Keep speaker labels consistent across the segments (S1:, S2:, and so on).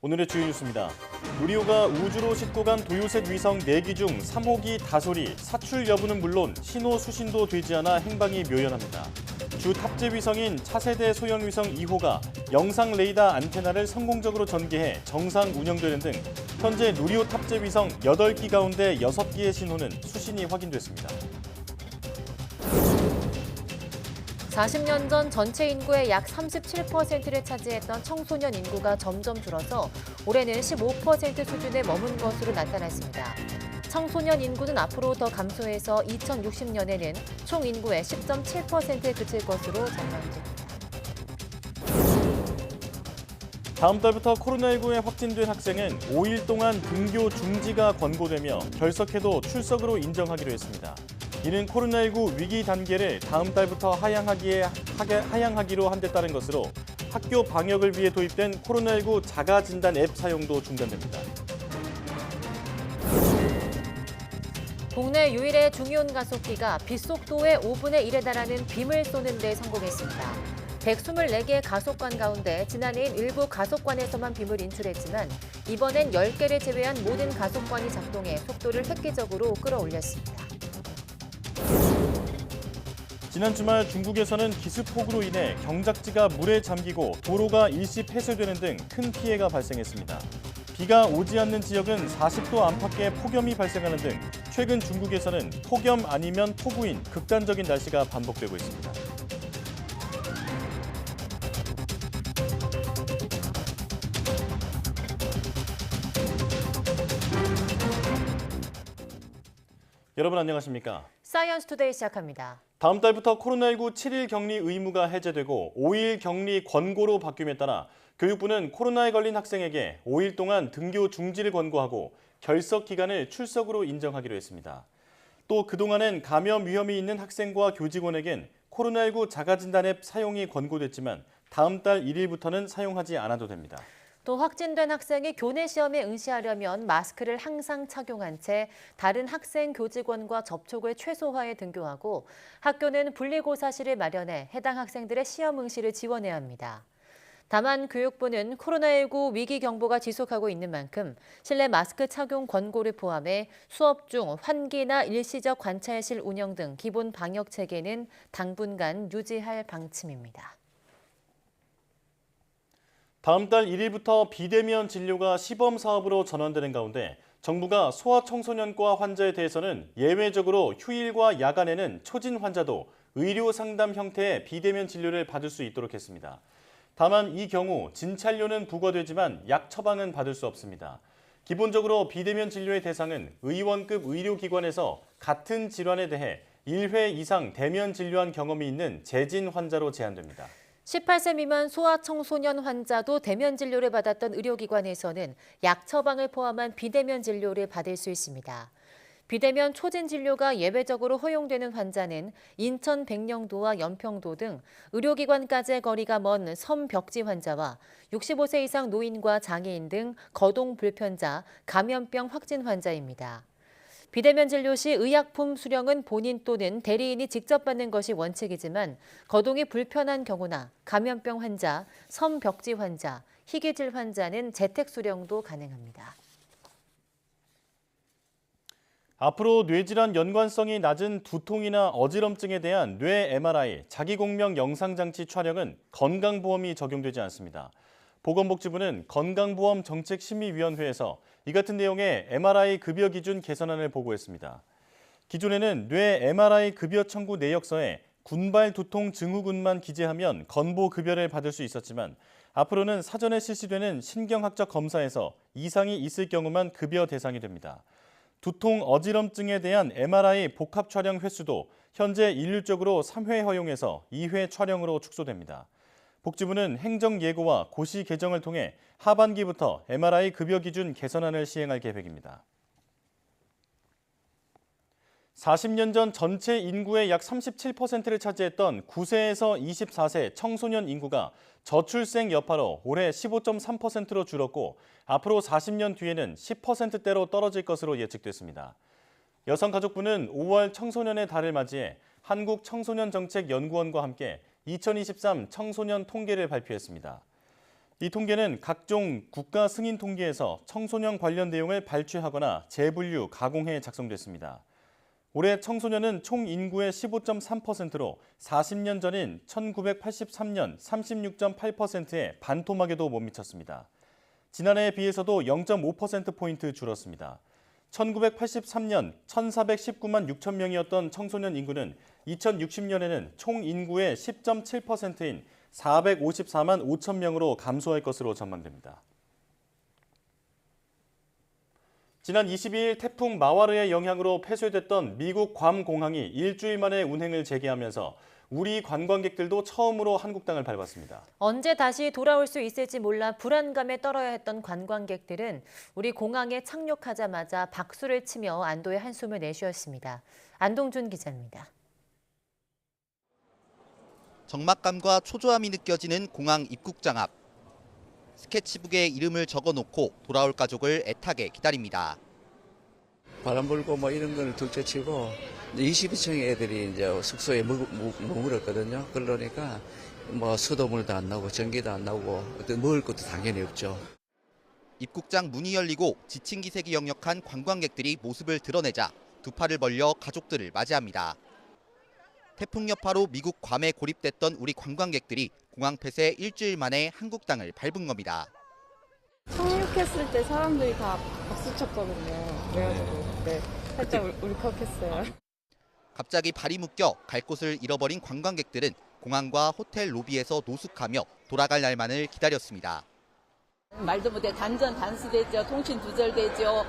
S1: 오늘의 주요 뉴스입니다. 누리호가 우주로 싣고 간 도요셋 위성 4기 중 3호기 다솔이 사출 여부는 물론 신호 수신도 되지 않아 행방이 묘연합니다. 주 탑재 위성인 차세대 소형 위성 2호가 영상 레이더 안테나를 성공적으로 전개해 정상 운영되는 등 현재 누리호 탑재 위성 8기 가운데 6기의 신호는 수신이 확인됐습니다.
S2: 40년 전 전체 인구의 약 37%를 차지했던 청소년 인구가 점점 줄어서 올해는 15% 수준에 머문 것으로 나타났습니다. 청소년 인구는 앞으로 더 감소해서 2060년에는 총 인구의 10.7%에 그칠 것으로 전망됩니다.
S1: 다음 달부터 코로나19에 확진된 학생은 5일 동안 등교 중지가 권고되며 결석해도 출석으로 인정하기로 했습니다. 이는 코로나19 위기 단계를 다음 달부터 하향하기로 한 데 따른 것으로 학교 방역을 위해 도입된 코로나19 자가진단 앱 사용도 중단됩니다.
S2: 국내 유일의 중이온 가속기가 빛속도의 5분의 1에 달하는 빔을 쏘는 데 성공했습니다. 124개의 가속관 가운데 지난해인 일부 가속관에서만 빔을 인출했지만 이번엔 10개를 제외한 모든 가속관이 작동해 속도를 획기적으로 끌어올렸습니다.
S1: 지난 주말 중국에서는 기습폭우로 인해 경작지가 물에 잠기고 도로가 일시 폐쇄되는 등 큰 피해가 발생했습니다. 비가 오지 않는 지역은 40도 안팎의 폭염이 발생하는 등 최근 중국에서는 폭염 아니면 폭우인 극단적인 날씨가 반복되고 있습니다. 여러분 안녕하십니까?
S2: 사이언스 투데이 시작합니다.
S1: 다음 달부터 코로나19 7일 격리 의무가 해제되고 5일 격리 권고로 바뀜에 따라 교육부는 코로나에 걸린 학생에게 5일 동안 등교 중지를 권고하고 결석 기간을 출석으로 인정하기로 했습니다. 또 그동안은 감염 위험이 있는 학생과 교직원에겐 코로나19 자가진단 앱 사용이 권고됐지만 다음 달 1일부터는 사용하지 않아도 됩니다.
S2: 또 확진된 학생이 교내 시험에 응시하려면 마스크를 항상 착용한 채 다른 학생 교직원과 접촉을 최소화해 등교하고 학교는 분리고사실을 마련해 해당 학생들의 시험 응시를 지원해야 합니다. 다만 교육부는 코로나19 위기 경보가 지속하고 있는 만큼 실내 마스크 착용 권고를 포함해 수업 중 환기나 일시적 관찰실 운영 등 기본 방역 체계는 당분간 유지할 방침입니다.
S1: 다음 달 1일부터 비대면 진료가 시범 사업으로 전환되는 가운데 정부가 소아청소년과 환자에 대해서는 예외적으로 휴일과 야간에는 초진 환자도 의료 상담 형태의 비대면 진료를 받을 수 있도록 했습니다. 다만 이 경우 진찰료는 부과되지만 약 처방은 받을 수 없습니다. 기본적으로 비대면 진료의 대상은 의원급 의료기관에서 같은 질환에 대해 1회 이상 대면 진료한 경험이 있는 재진 환자로 제한됩니다.
S2: 18세 미만 소아청소년 환자도 대면 진료를 받았던 의료기관에서는 약 처방을 포함한 비대면 진료를 받을 수 있습니다. 비대면 초진 진료가 예외적으로 허용되는 환자는 인천 백령도와 연평도 등 의료기관까지의 거리가 먼 섬벽지 환자와 65세 이상 노인과 장애인 등 거동 불편자, 감염병 확진 환자입니다. 비대면 진료 시 의약품 수령은 본인 또는 대리인이 직접 받는 것이 원칙이지만 거동이 불편한 경우나 감염병 환자, 섬벽지 환자, 희귀질 환자는 재택 수령도 가능합니다.
S1: 앞으로 뇌질환 연관성이 낮은 두통이나 어지럼증에 대한 뇌 MRI, 자기공명 영상장치 촬영은 건강보험이 적용되지 않습니다. 보건복지부는 건강보험정책심의위원회에서 이 같은 내용의 MRI 급여 기준 개선안을 보고했습니다. 기존에는 뇌 MRI 급여 청구 내역서에 군발 두통 증후군만 기재하면 건보 급여를 받을 수 있었지만 앞으로는 사전에 실시되는 신경학적 검사에서 이상이 있을 경우만 급여 대상이 됩니다. 두통 어지럼증에 대한 MRI 복합 촬영 횟수도 현재 일률적으로 3회 허용해서 2회 촬영으로 축소됩니다. 복지부는 행정 예고와 고시 개정을 통해 하반기부터 MRI 급여 기준 개선안을 시행할 계획입니다. 40년 전 전체 인구의 약 37%를 차지했던 9세에서 24세 청소년 인구가 저출생 여파로 올해 15.3%로 줄었고 앞으로 40년 뒤에는 10%대로 떨어질 것으로 예측됐습니다. 여성가족부는 5월 청소년의 달을 맞이해 한국청소년정책연구원과 함께 2023 청소년 통계를 발표했습니다. 이 통계는 각종 국가 승인 통계에서 청소년 관련 내용을 발췌하거나 재분류, 가공해 작성됐습니다. 올해 청소년은 총 인구의 15.3%로 40년 전인 1983년 36.8%에 반토막에도 못 미쳤습니다. 지난해에 비해서도 0.5%포인트 줄었습니다. 1983년 1,419만 6천 명이었던 청소년 인구는 2060년에는 총 인구의 10.7%인 454만 5천 명으로 감소할 것으로 전망됩니다. 지난 22일 태풍 마와르의 영향으로 폐쇄됐던 미국 괌 공항이 일주일 만에 운행을 재개하면서 우리 관광객들도 처음으로 한국 땅을 밟았습니다.
S2: 언제 다시 돌아올 수 있을지 몰라 불안감에 떨어야 했던 관광객들은 우리 공항에 착륙하자마자 박수를 치며 안도의 한숨을 내쉬었습니다. 안동준 기자입니다.
S3: 적막감과 초조함이 느껴지는 공항 입국장 앞. 스케치북에 이름을 적어놓고 돌아올 가족을 애타게 기다립니다.
S4: 바람 불고 뭐 이런 걸 둘째치고 22층의 애들이 이제 숙소에 머물었거든요. 그러니까 뭐 수돗물도 안 나오고 전기도 안 나오고 먹을 것도 당연히 없죠.
S3: 입국장 문이 열리고 지친 기색이 역력한 관광객들이 모습을 드러내자 두 팔을 벌려 가족들을 맞이합니다. 태풍 여파로 미국 괌에 고립됐던 우리 관광객들이 공항 폐쇄 일주일 만에 한국 땅을 밟은 겁니다.
S5: 착륙했을 때 사람들이 다 박수 쳤거든요. 그래가지고 살짝 울컥했어요.
S3: 갑자기 발이 묶여 갈 곳을 잃어버린 관광객들은 공항과 호텔 로비에서 노숙하며 돌아갈 날만을 기다렸습니다.
S6: 말도 못해 단전 단수되죠. 통신 두절되죠.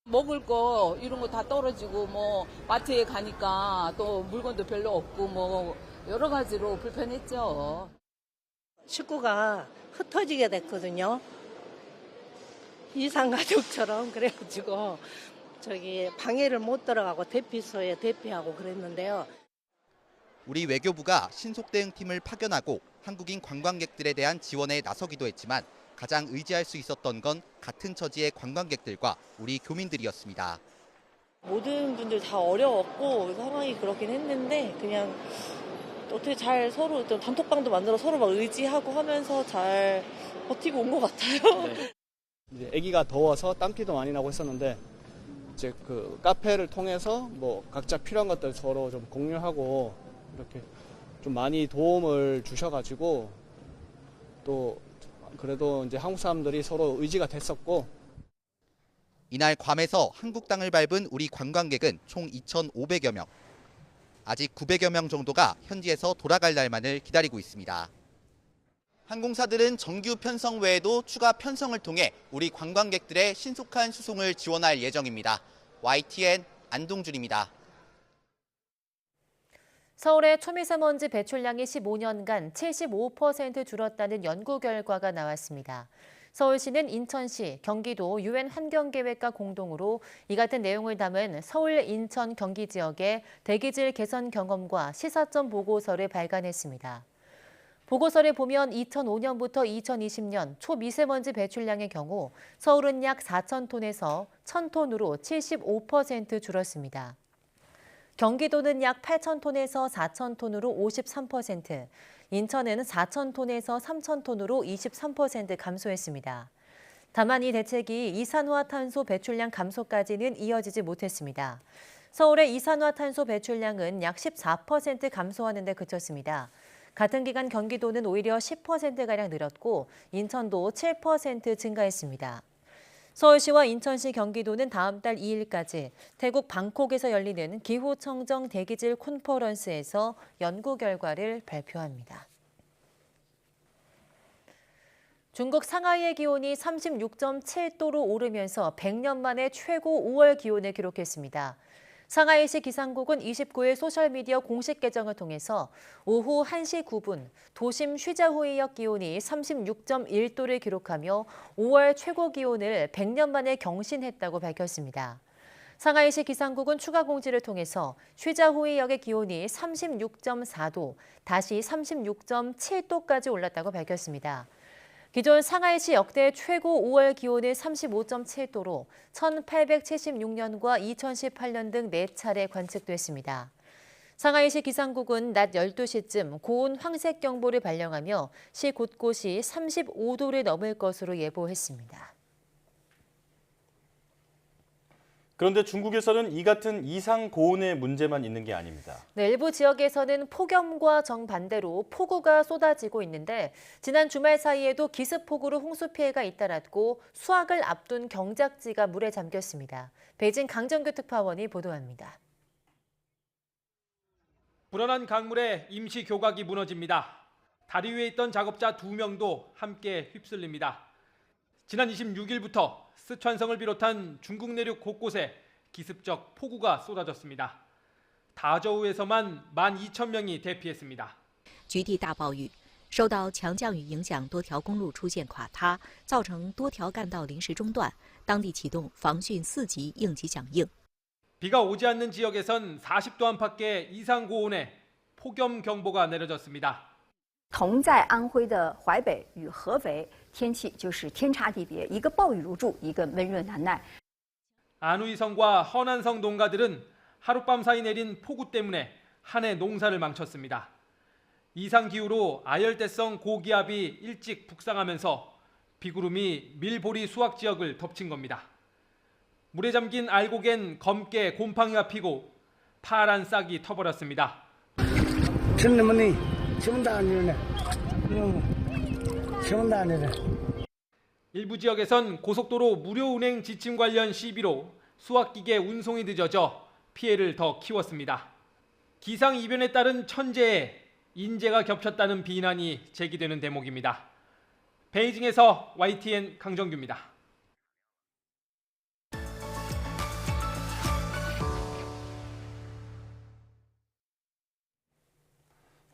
S6: 먹을 거 이런 거 다 떨어지고 뭐 마트에 가니까 또 물건도 별로 없고 뭐 여러 가지로 불편했죠.
S7: 식구가 흩어지게 됐거든요. 이상가족처럼. 그래가지고 저기 방해를 못 들어가고 대피소에 대피하고 그랬는데요.
S3: 우리 외교부가 신속대응팀을 파견하고 한국인 관광객들에 대한 지원에 나서기도 했지만 가장 의지할 수 있었던 건 같은 처지의 관광객들과 우리 교민들이었습니다.
S8: 모든 분들 다 어려웠고 상황이 그렇긴 했는데 그냥 어떻게 잘 서로 단톡방도 만들어 서로 막 의지하고 하면서 잘 버티고 온 것 같아요.
S9: 네. 이제 아기가 더워서 땀피도 많이 나고 했었는데 이제 그 카페를 통해서 뭐 각자 필요한 것들 서로 좀 공유하고 이렇게 좀 많이 도움을 주셔가지고 또 그래도 이제 한국 사람들이 서로 의지가 됐었고.
S3: 이날 괌에서 한국 땅을 밟은 우리 관광객은 총 2,500여 명. 아직 900여 명 정도가 현지에서 돌아갈 날만을 기다리고 있습니다. 항공사들은 정규 편성 외에도 추가 편성을 통해 우리 관광객들의 신속한 수송을 지원할 예정입니다. YTN 안동준입니다.
S2: 서울의 초미세먼지 배출량이 15년간 75% 줄었다는 연구 결과가 나왔습니다. 서울시는 인천시, 경기도 UN 환경계획과 공동으로 이 같은 내용을 담은 서울, 인천, 경기 지역의 대기질 개선 경험과 시사점 보고서를 발간했습니다. 보고서를 보면 2005년부터 2020년 초미세먼지 배출량의 경우 서울은 약 4,000톤에서 1,000톤으로 75% 줄었습니다. 경기도는 약 8,000톤에서 4,000톤으로 53%, 인천은 4,000톤에서 3,000톤으로 23% 감소했습니다. 다만 이 대책이 이산화탄소 배출량 감소까지는 이어지지 못했습니다. 서울의 이산화탄소 배출량은 약 14% 감소하는 데 그쳤습니다. 같은 기간 경기도는 오히려 10%가량 늘었고 인천도 7% 증가했습니다. 서울시와 인천시, 경기도는 다음 달 2일까지 태국 방콕에서 열리는 기후청정 대기질 콘퍼런스에서 연구 결과를 발표합니다. 중국 상하이의 기온이 36.7도로 오르면서 100년 만에 최고 5월 기온을 기록했습니다. 상하이시 기상국은 29일 소셜미디어 공식 계정을 통해서 오후 1시 9분 도심 쉬자후이역 기온이 36.1도를 기록하며 5월 최고 기온을 100년 만에 경신했다고 밝혔습니다. 상하이시 기상국은 추가 공지를 통해서 쉬자후이역의 기온이 36.4도, 다시 36.7도까지 올랐다고 밝혔습니다. 기존 상하이시 역대 최고 5월 기온은 35.7도로 1876년과 2018년 등 4차례 관측됐습니다. 상하이시 기상국은 낮 12시쯤 고온 황색 경보를 발령하며 시 곳곳이 35도를 넘을 것으로 예보했습니다.
S1: 그런데 중국에서는 이 같은 이상 고온의 문제만 있는 게 아닙니다.
S2: 네, 일부 지역에서는 폭염과 정반대로 폭우가 쏟아지고 있는데 지난 주말 사이에도 기습폭우로 홍수 피해가 잇따랐고 수확을 앞둔 경작지가 물에 잠겼습니다. 베이징 강정규 특파원이 보도합니다.
S10: 불어난 강물에 임시 교각이 무너집니다. 다리 위에 있던 작업자 2명도 함께 휩쓸립니다. 지난 26일부터 스촨성을 비롯한 중국 내륙 곳곳에 기습적 폭우가 쏟아졌습니다. 다저우에서만 12,000명이 대피했습니다.
S11: 局地大暴雨，受到强降雨影响，多条公路出现垮塌，造成多条干道临时中断，当地启动防汛4级应急响应。
S10: 비가 오지 않는 지역에선 40도 안팎의 이상 고온에 폭염 경보가 내려졌습니다.
S12: 同在安徽的淮北与合肥，天气就是天差地别，一个暴雨如注，一个闷热难耐。
S10: 안후이성과 허난성 농가들은 하룻밤 사이 내린 폭우 때문에 한 해 농사를 망쳤습니다. 이상 기후로 아열대성 고기압이 일찍 북상하면서 비구름이 밀보리 수확 지역을 덮친 겁니다. 물에 잠긴 알곡엔 검게 곰팡이가 피고 파란 싹이 터버렸습니다. 일부 지역에선 고속도로 무료 운행 지침 관련 시비로 수확기계 운송이 늦어져 피해를 더 키웠습니다. 기상이변에 따른 천재에 인재가 겹쳤다는 비난이 제기되는 대목입니다. 베이징에서 YTN 강정규입니다.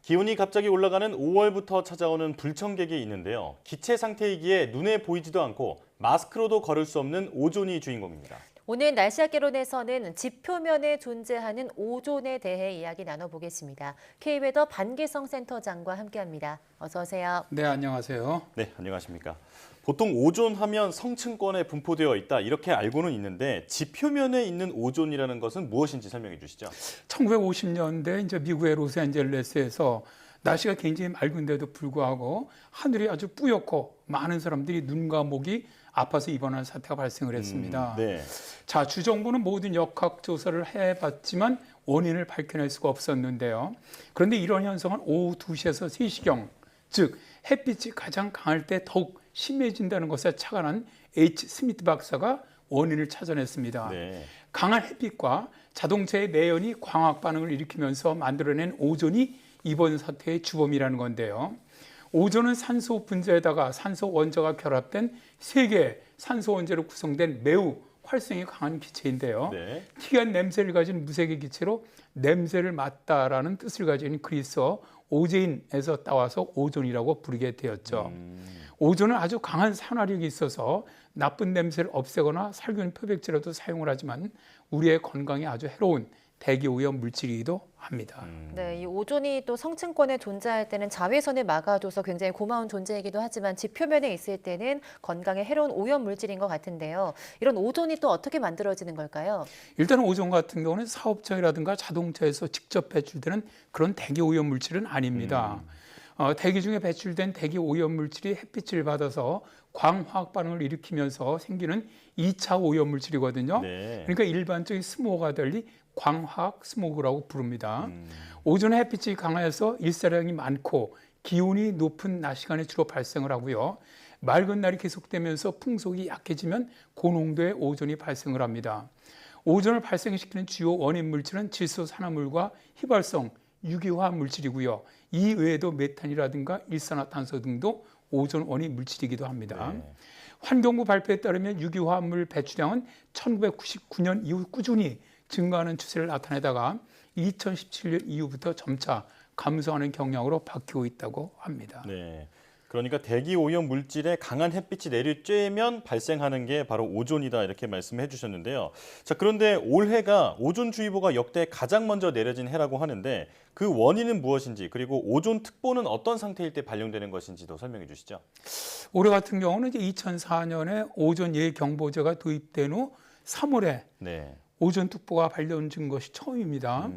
S1: 기온이 갑자기 올라가는 5월부터 찾아오는 불청객이 있는데요. 기체 상태이기에 눈에 보이지도 않고 마스크로도 걸을 수 없는 오존이 주인공입니다.
S2: 오늘 날씨학개론에서는 지표면에 존재하는 오존에 대해 이야기 나눠보겠습니다. K웨더 반기성 센터장과 함께합니다. 어서 오세요.
S13: 네, 안녕하세요.
S1: 네, 안녕하십니까. 보통 오존 하면 성층권에 분포되어 있다 이렇게 알고는 있는데 지표면에 있는 오존이라는 것은 무엇인지 설명해 주시죠.
S13: 1950년대 이제 미국의 로스앤젤레스에서 날씨가 굉장히 맑은데도 불구하고 하늘이 아주 뿌옇고 많은 사람들이 눈과 목이 아파서 입원하는 사태가 발생을 했습니다.
S1: 네.
S13: 자, 주정부는 모든 역학조사를 해봤지만 원인을 밝혀낼 수가 없었는데요. 그런데 이런 현상은 오후 2시에서 3시경, 즉 햇빛이 가장 강할 때 더욱 심해진다는 것에 착안한 H. 스미트 박사가 원인을 찾아냈습니다.
S1: 네.
S13: 강한 햇빛과 자동차의 내연이 광학 반응을 일으키면서 만들어낸 오존이 이번 사태의 주범이라는 건데요. 오존은 산소 분자에다가 산소 원자가 결합된 3개의 산소 원자로 구성된 매우 활성이 강한 기체인데요.
S1: 네.
S13: 특이한 냄새를 가진 무색의 기체로 냄새를 맡다라는 뜻을 가진 그리스어 오제인에서 따와서 오존이라고 부르게 되었죠. 오존은 아주 강한 산화력이 있어서 나쁜 냄새를 없애거나 살균 표백제로도 사용을 하지만 우리의 건강에 아주 해로운 대기 오염 물질이기도 합니다.
S2: 네, 이 오존이 또 성층권에 존재할 때는 자외선을 막아줘서 굉장히 고마운 존재이기도 하지만 지표면에 있을 때는 건강에 해로운 오염 물질인 것 같은데요. 이런 오존이 또 어떻게 만들어지는 걸까요?
S13: 일단 오존 같은 경우는 사업장이라든가 자동차에서 직접 배출되는 그런 대기 오염 물질은 아닙니다. 대기 중에 배출된 대기 오염 물질이 햇빛을 받아서 광화학 반응을 일으키면서 생기는 2차 오염 물질이거든요.
S1: 네.
S13: 그러니까 일반적인 스모그와 달리 광화학 스모그라고 부릅니다. 오존의 햇빛이 강해서 일사량이 많고 기온이 높은 낮 시간에 주로 발생을 하고요. 맑은 날이 계속되면서 풍속이 약해지면 고농도의 오존이 발생을 합니다. 오존을 발생시키는 주요 원인 물질은 질소산화물과 휘발성, 유기화학 물질이고요. 이 외에도 메탄이라든가 일산화탄소 등도 오존 원인 물질이기도 합니다.
S1: 네.
S13: 환경부 발표에 따르면 유기화합물 배출량은 1999년 이후 꾸준히 증가하는 추세를 나타내다가 2017년 이후부터 점차 감소하는 경향으로 바뀌고 있다고 합니다.
S1: 네. 그러니까 대기 오염 물질에 강한 햇빛이 내리쬐면 발생하는 게 바로 오존이다 이렇게 말씀해 주셨는데요. 자, 그런데 올해가 오존주의보가 역대 가장 먼저 내려진 해라고 하는데 그 원인은 무엇인지 그리고 오존특보는 어떤 상태일 때 발령되는 것인지도 설명해 주시죠.
S13: 올해 같은 경우는 이제 2004년에 오존 예경보제가 도입된 후 3월에
S1: 네.
S13: 오존특보가 발령된 것이 처음입니다.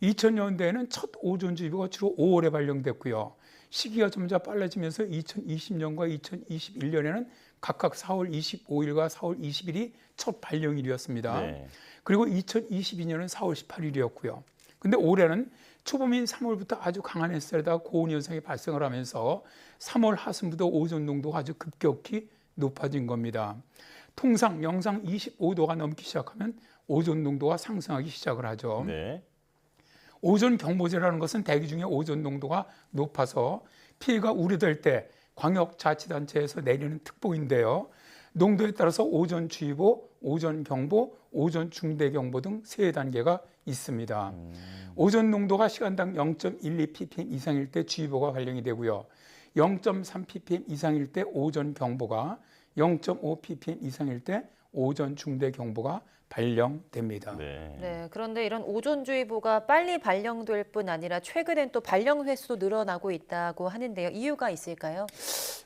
S13: 2000년대에는 첫 오존주의보가 주로 5월에 발령됐고요. 시기가 점차 빨라지면서 2020년과 2021년에는 각각 4월 25일과 4월 20일이 첫 발령일이었습니다.
S1: 네.
S13: 그리고 2022년은 4월 18일이었고요. 근데 올해는 초봄인 3월부터 아주 강한 햇살에다가 고온 현상이 발생을 하면서 3월 하순부터 오존 농도가 아주 급격히 높아진 겁니다. 통상 영상 25도가 넘기 시작하면 오존 농도가 상승하기 시작을 하죠.
S1: 네.
S13: 오존 경보제라는 것은 대기 중에 오존 농도가 높아서 피해가 우려될 때 광역자치단체에서 내리는 특보인데요. 농도에 따라서 오존주의보, 오존경보, 오존중대경보 등 3단계가 있습니다. 오존 농도가 시간당 0.12 ppm 이상일 때 주의보가 발령이 되고요. 0.3 ppm 이상일 때 오존경보가, 0.5 ppm 이상일 때 오존중대경보가 발령됩니다.
S2: 네, 그런데 이런 오존주의보가 빨리 발령될 뿐 아니라 최근엔 또 발령 횟수도 늘어나고 있다고 하는데요. 이유가 있을까요?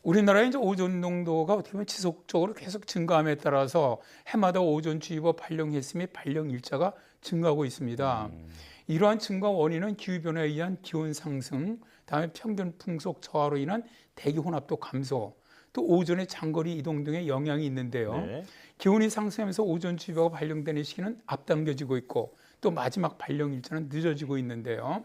S13: 우리나라의 이제 오존 농도가 어떻게 보면 지속적으로 계속 증가함에 따라서 해마다 오존주의보 발령 횟수 및 발령 일자가 증가하고 있습니다. 이러한 증가 원인은 기후변화에 의한 기온 상승, 다음에 평균 풍속 저하로 인한 대기 혼합도 감소, 또 오존의 장거리 이동 등의 영향이 있는데요.
S1: 네.
S13: 기온이 상승하면서 오존주의보가 발령되는 시기는 앞당겨지고 있고 또 마지막 발령 일자는 늦어지고 있는데요.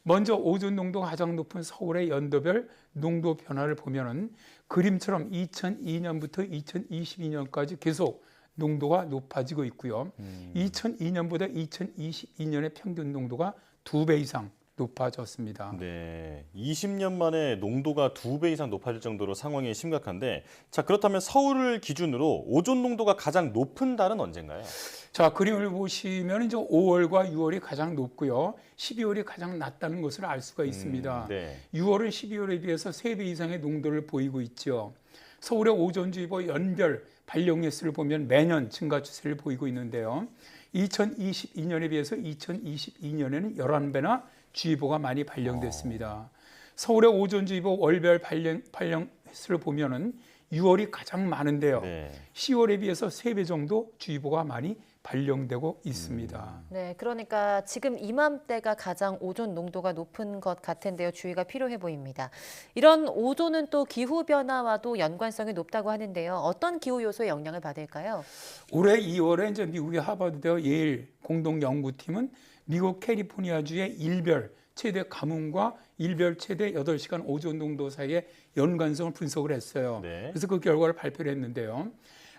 S13: 먼저 오존 농도가 가장 높은 서울의 연도별 농도 변화를 보면은 그림처럼 2002년부터 2022년까지 계속 농도가 높아지고 있고요. 2002년보다 2022년의 평균 농도가 2배 이상 높아졌습니다.
S1: 네, 20년 만에 농도가 2배 이상 높아질 정도로 상황이 심각한데, 자, 그렇다면 서울을 기준으로 오존 농도가 가장 높은 달은 언젠가요?
S13: 자, 그림을 보시면 이제 5월과 6월이 가장 높고요. 12월이 가장 낮다는 것을 알 수가 있습니다.
S1: 네.
S13: 6월은 12월에 비해서 3배 이상의 농도를 보이고 있죠. 서울의 오존주의보 연별 발령 횟수를 보면 매년 증가 추세를 보이고 있는데요. 2022년에 비해서 2022년에는 11배나 주의보가 많이 발령됐습니다. 서울의 오존주의보 월별 발령 횟수를 보면은 6월이 가장 많은데요.
S1: 네.
S13: 10월에 비해서 3배 정도 주의보가 많이 발령되고 있습니다.
S2: 네, 그러니까 지금 이맘때가 가장 오존 농도가 높은 것 같은데요. 주의가 필요해 보입니다. 이런 오존은 또 기후변화와도 연관성이 높다고 하는데요. 어떤 기후 요소의 영향을 받을까요?
S13: 올해 2월에 이제 미국의 하버드대와 예일 공동 연구팀은 미국 캘리포니아주의 일별 최대 가뭄과 일별 최대 8시간 오존 농도 사이의 연관성을 분석을 했어요.
S1: 네.
S13: 그래서 그 결과를 발표를 했는데요.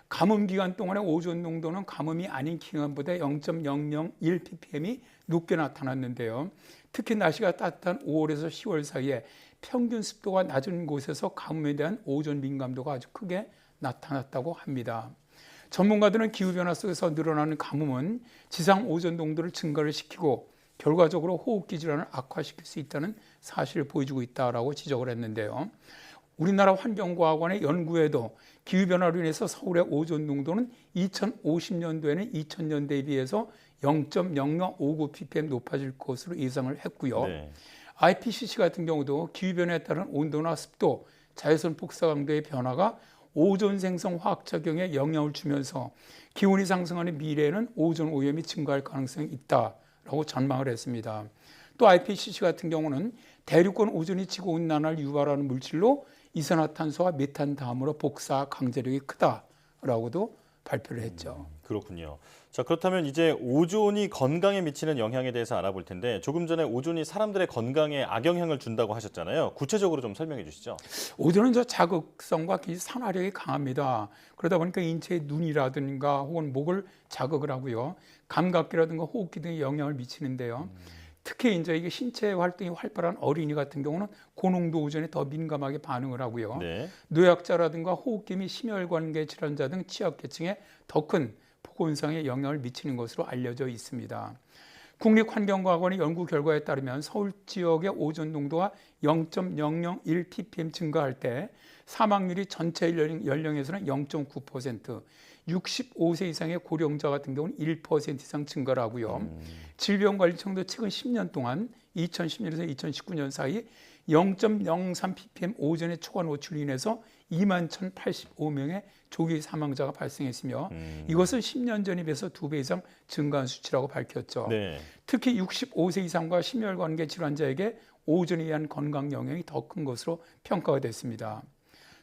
S13: 가뭄 기간 동안의 오존 농도는 가뭄이 아닌 기간보다 0.001 ppm이 높게 나타났는데요. 특히 날씨가 따뜻한 5월에서 10월 사이에 평균 습도가 낮은 곳에서 가뭄에 대한 오존 민감도가 아주 크게 나타났다고 합니다. 전문가들은 기후변화 속에서 늘어나는 가뭄은 지상 오존 농도를 증가를 시키고 결과적으로 호흡기 질환을 악화시킬 수 있다는 사실을 보여주고 있다라고 지적을 했는데요. 우리나라 환경과학원의 연구에도 기후변화로 인해서 서울의 오존 농도는 2050년도에는 2000년대에 비해서 0.0059 ppm 높아질 것으로 예상을 했고요.
S1: 네.
S13: IPCC 같은 경우도 기후변화에 따른 온도나 습도, 자외선 폭사 강도의 변화가 오존 생성 화학 작용에 영향을 주면서 기온이 상승하는 미래에는 오존 오염이 증가할 가능성이 있다라고 전망을 했습니다. 또 IPCC 같은 경우는 대륙권 오존이 지구온난화를 유발하는 물질로 이산화탄소와 메탄 다음으로 복사 강제력이 크다라고도 발표를 했죠.
S1: 그렇군요. 자, 그렇다면 이제 오존이 건강에 미치는 영향에 대해서 알아볼 텐데, 조금 전에 오존이 사람들의 건강에 악영향을 준다고 하셨잖아요. 구체적으로 좀 설명해 주시죠.
S13: 오존은 저 자극성과 산화력이 강합니다. 그러다 보니까 인체의 눈이라든가 혹은 목을 자극을 하고요. 감각기라든가 호흡기 등에 영향을 미치는데요. 특히 이제 이게 신체 활동이 활발한 어린이 같은 경우는 고농도 오존에 더 민감하게 반응을 하고요.
S1: 네.
S13: 노약자라든가 호흡기 및 심혈관계 질환자 등 취약계층에 더 큰 보건상에 영향을 미치는 것으로 알려져 있습니다. 국립환경과학원의 연구 결과에 따르면 서울 지역의 오존 농도가 0.001 ppm 증가할 때 사망률이 전체 연령에서는 0.9%, 65세 이상의 고령자 같은 경우는 1% 이상 증가를 하고요. 질병관리청도 최근 10년 동안 2010년에서 2019년 사이 0.03 ppm 오존의 초과 노출로 인해서 21,085명의 조기 사망자가 발생했으며 이것은 10년 전에 비해서 2배 이상 증가한 수치라고 밝혔죠.
S1: 네.
S13: 특히 65세 이상과 심혈관계 질환자에게 오존에 의한 건강 영향이 더 큰 것으로 평가가 됐습니다.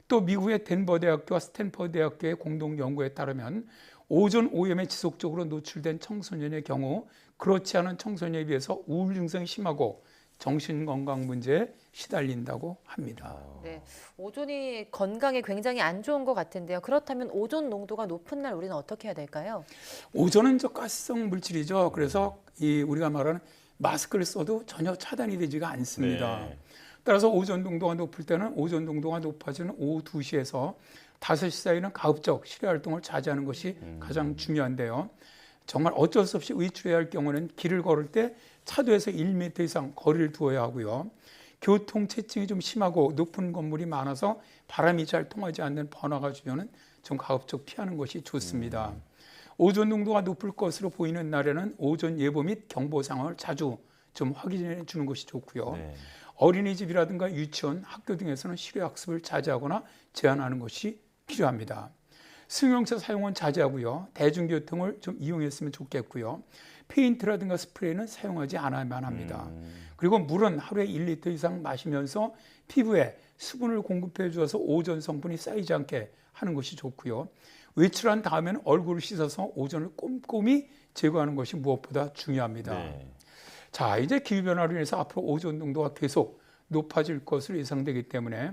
S13: 또 미국의 덴버 대학교와 스탠퍼드 대학교의 공동 연구에 따르면 오존 오염에 지속적으로 노출된 청소년의 경우 그렇지 않은 청소년에 비해서 우울 증상이 심하고 정신건강 문제에 시달린다고 합니다.
S2: 네, 오존이 건강에 굉장히 안 좋은 것 같은데요. 그렇다면 오존 농도가 높은 날 우리는 어떻게 해야 될까요?
S13: 오존은 가스성 물질이죠. 그래서 우리가 말하는 마스크를 써도 전혀 차단이 되지가 않습니다.
S1: 네.
S13: 따라서 오존 농도가 높을 때는 오존 농도가 높아지는 오후 2시에서 5시 사이는 가급적 실외 활동을 자제하는 것이 가장 중요한데요. 정말 어쩔 수 없이 외출해야 할 경우는 길을 걸을 때 차도에서 1m 이상 거리를 두어야 하고요. 교통체증이 좀 심하고 높은 건물이 많아서 바람이 잘 통하지 않는 번화가 주변은 좀 가급적 피하는 것이 좋습니다. 오존 농도가 높을 것으로 보이는 날에는 오존 예보 및 경보 상황을 자주 좀 확인해 주는 것이 좋고요.
S1: 네.
S13: 어린이집이라든가 유치원, 학교 등에서는 실외 학습을 자제하거나 제한하는 것이 필요합니다. 승용차 사용은 자제하고요. 대중교통을 좀 이용했으면 좋겠고요. 페인트라든가 스프레이는 사용하지 않아야만 합니다. 그리고 물은 하루에 1리터 이상 마시면서 피부에 수분을 공급해 주어서 오존 성분이 쌓이지 않게 하는 것이 좋고요. 외출한 다음에는 얼굴을 씻어서 오존을 꼼꼼히 제거하는 것이 무엇보다 중요합니다.
S1: 네.
S13: 자, 이제 기후변화로 인해서 앞으로 오존 농도가 계속 높아질 것으로 예상되기 때문에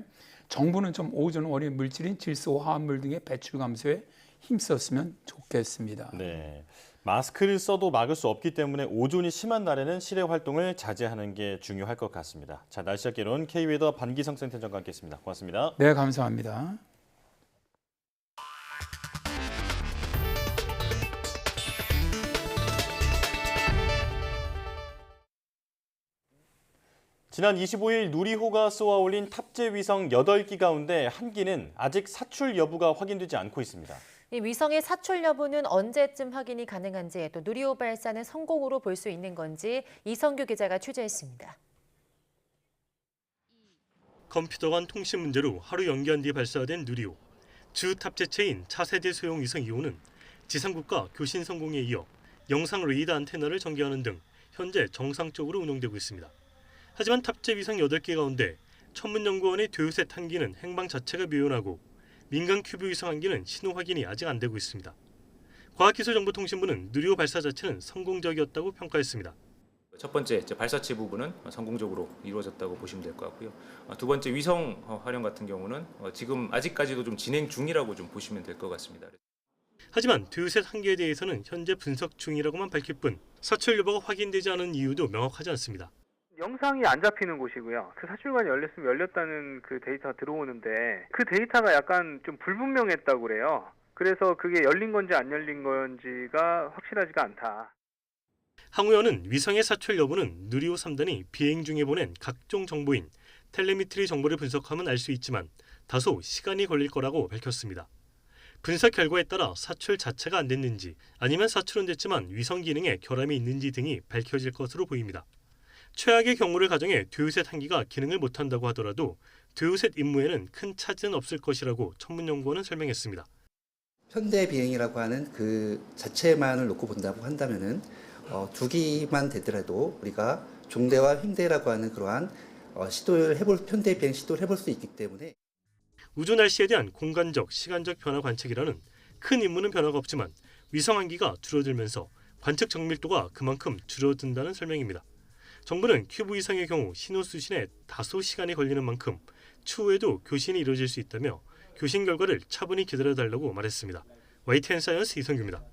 S13: 정부는 좀 오존 원인 물질인 질소, 화합물 등의 배출 감소에 힘썼으면 좋겠습니다.
S1: 네. 마스크를 써도 막을 수 없기 때문에 오존이 심한 날에는 실외 활동을 자제하는 게 중요할 것 같습니다. 자, 날씨 학개론 K웨더 반기성 센터장과 함께했습니다. 고맙습니다.
S13: 네, 감사합니다.
S1: 지난 25일 누리호가 쏘아 올린 탑재 위성 8기 가운데 한 기는 아직 사출 여부가 확인되지 않고 있습니다.
S2: 이 위성의 사출 여부는 언제쯤 확인이 가능한지, 또 누리호 발사는 성공으로 볼 수 있는 건지 이성규 기자가 취재했습니다.
S14: 컴퓨터 간 통신 문제로 하루 연기한 뒤 발사된 누리호. 주 탑재체인 차세대 소형 위성 2호는 지상국가 교신 성공에 이어 영상 레이더 안테나를 전개하는 등 현재 정상적으로 운용되고 있습니다. 하지만 탑재 위성 8개 가운데 천문연구원의 둘셋 한 기는 행방 자체가 묘연하고 민간 큐브 위성 한 기는 신호 확인이 아직 안 되고 있습니다. 과학기술정보통신부는 누리호 발사 자체는 성공적이었다고 평가했습니다.
S15: 첫 번째 발사체 부분은 성공적으로 이루어졌다고 보시면 될 것 같고요. 두 번째 위성 활용 같은 경우는 지금 아직까지도 좀 진행 중이라고 좀 보시면 될 것 같습니다.
S14: 하지만 둘셋 한 기에 대해서는 현재 분석 중이라고만 밝힐 뿐 사출 여부가 확인되지 않은 이유도 명확하지 않습니다.
S16: 영상이 안 잡히는 곳이고요. 그 사출관이 열렸으면 열렸다는 그 데이터가 들어오는데 그 데이터가 약간 좀 불분명했다고 그래요. 그래서 그게 열린 건지 안 열린 건지가 확실하지가 않다.
S14: 항우연은 위성의 사출 여부는 누리호 3단이 비행 중에 보낸 각종 정보인 텔레미트리 정보를 분석하면 알 수 있지만 다소 시간이 걸릴 거라고 밝혔습니다. 분석 결과에 따라 사출 자체가 안 됐는지 아니면 사출은 됐지만 위성 기능에 결함이 있는지 등이 밝혀질 것으로 보입니다. 최악의 경우를 가정해 둘셋 한 기가 기능을 못한다고 하더라도 둘셋 임무에는 큰 차질은 없을 것이라고 천문연구원은 설명했습니다.
S17: 현대 비행이라고 하는 그 자체만을 놓고 본다고 한다면은 2기만 되더라도 우리가 종대와 횡대라고 하는 그러한 현대 비행 시도를 해볼 수 있기 때문에
S14: 우주 날씨에 대한 공간적, 시간적 변화 관측이라는 큰 임무는 변화가 없지만 위성 한 기가 줄어들면서 관측 정밀도가 그만큼 줄어든다는 설명입니다. 정부는 큐브 위성의 경우 신호 수신에 다소 시간이 걸리는 만큼 추후에도 교신이 이루어질 수 있다며 교신 결과를 차분히 기다려달라고 말했습니다. YTN 사이언스 이성규입니다.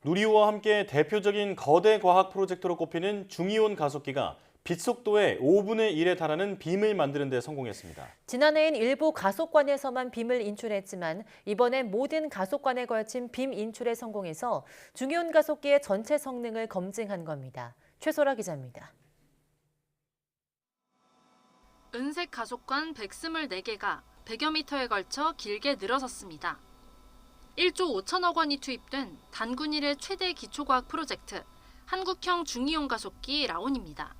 S1: 누리호와 함께 대표적인 거대 과학 프로젝트로 꼽히는 중이온 가속기가 빛 속도의 5분의 1에 달하는 빔을 만드는 데 성공했습니다.
S2: 지난해엔 일부 가속관에서만 빔을 인출했지만 이번엔 모든 가속관에 걸친 빔 인출에 성공해서 중이온 가속기의 전체 성능을 검증한 겁니다. 최소라 기자입니다.
S18: 은색 가속관 124개가 100여 미터에 걸쳐 길게 늘어섰습니다. 1조 5천억 원이 투입된 단군 일의 최대 기초과학 프로젝트 한국형 중이온 가속기 라온입니다.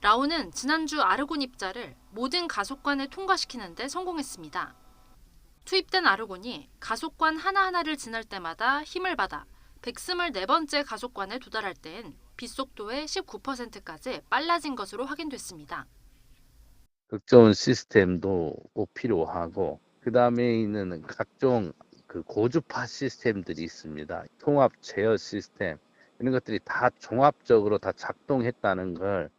S18: 라오는 지난주 아르곤 입자를 모든 가속관에 통과시키는 데 성공했습니다. 투입된 아르곤이 가속관 하나하나를 지날 때마다 힘을 받아 124번째 가속관에 도달할 때엔 빛속도의 19%까지 빨라진 것으로 확인됐습니다.
S19: 극저온 시스템도 꼭 필요하고 그다음에 있는 각종 그 고주파 시스템들이 있습니다. 통합 제어 시스템 이런 것들이 다 종합적으로 다 작동했다는 걸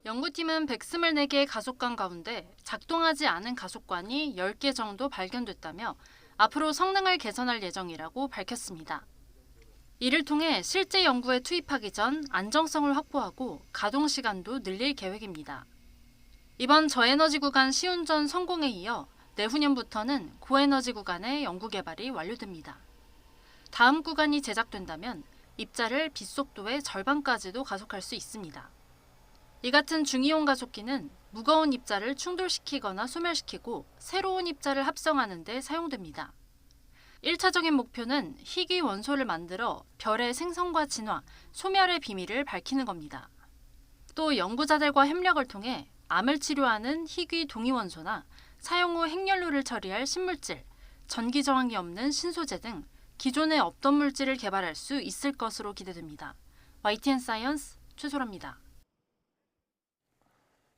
S18: 연구팀은 124개의 가속관 가운데 작동하지 않은 가속관이 10개 정도 발견됐다며 앞으로 성능을 개선할 예정이라고 밝혔습니다. 이를 통해 실제 연구에 투입하기 전 안정성을 확보하고 가동 시간도 늘릴 계획입니다. 이번 저에너지 구간 시운전 성공에 이어 내후년부터는 고에너지 구간의 연구 개발이 완료됩니다. 다음 구간이 제작된다면 입자를 빛속도의 절반까지도 가속할 수 있습니다. 이 같은 중이온 가속기는 무거운 입자를 충돌시키거나 소멸시키고 새로운 입자를 합성하는 데 사용됩니다. 1차적인 목표는 희귀 원소를 만들어 별의 생성과 진화, 소멸의 비밀을 밝히는 겁니다. 또 연구자들과 협력을 통해 암을 치료하는 희귀 동위원소나 사용 후 핵연료를 처리할 신물질, 전기 저항이 없는 신소재 등 기존에 없던 물질을 개발할 수 있을 것으로 기대됩니다. YTN 사이언스 최소라입니다.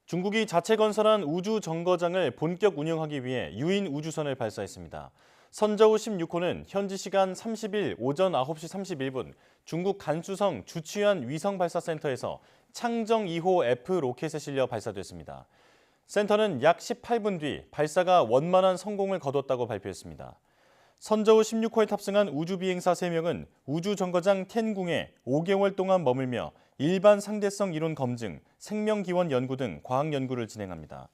S1: 중국이 자체 건설한 우주 정거장을 본격 운영하기 위해 유인 우주선을 발사했습니다. 선저우 16호는 현지 시간 30일 오전 9시 31분 중국 간수성 주취안 위성 발사센터에서 창정 2호 F 로켓에 실려 발사됐습니다. 센터는 약 18분 뒤 발사가 원만한 성공을 거뒀다고 발표했습니다. 선저우 16호에 탑승한 우주비행사 3명은 우주정거장 텐궁에 5개월 동안 머물며 일반 상대성 이론 검증, 생명기원 연구 등 과학 연구를 진행합니다.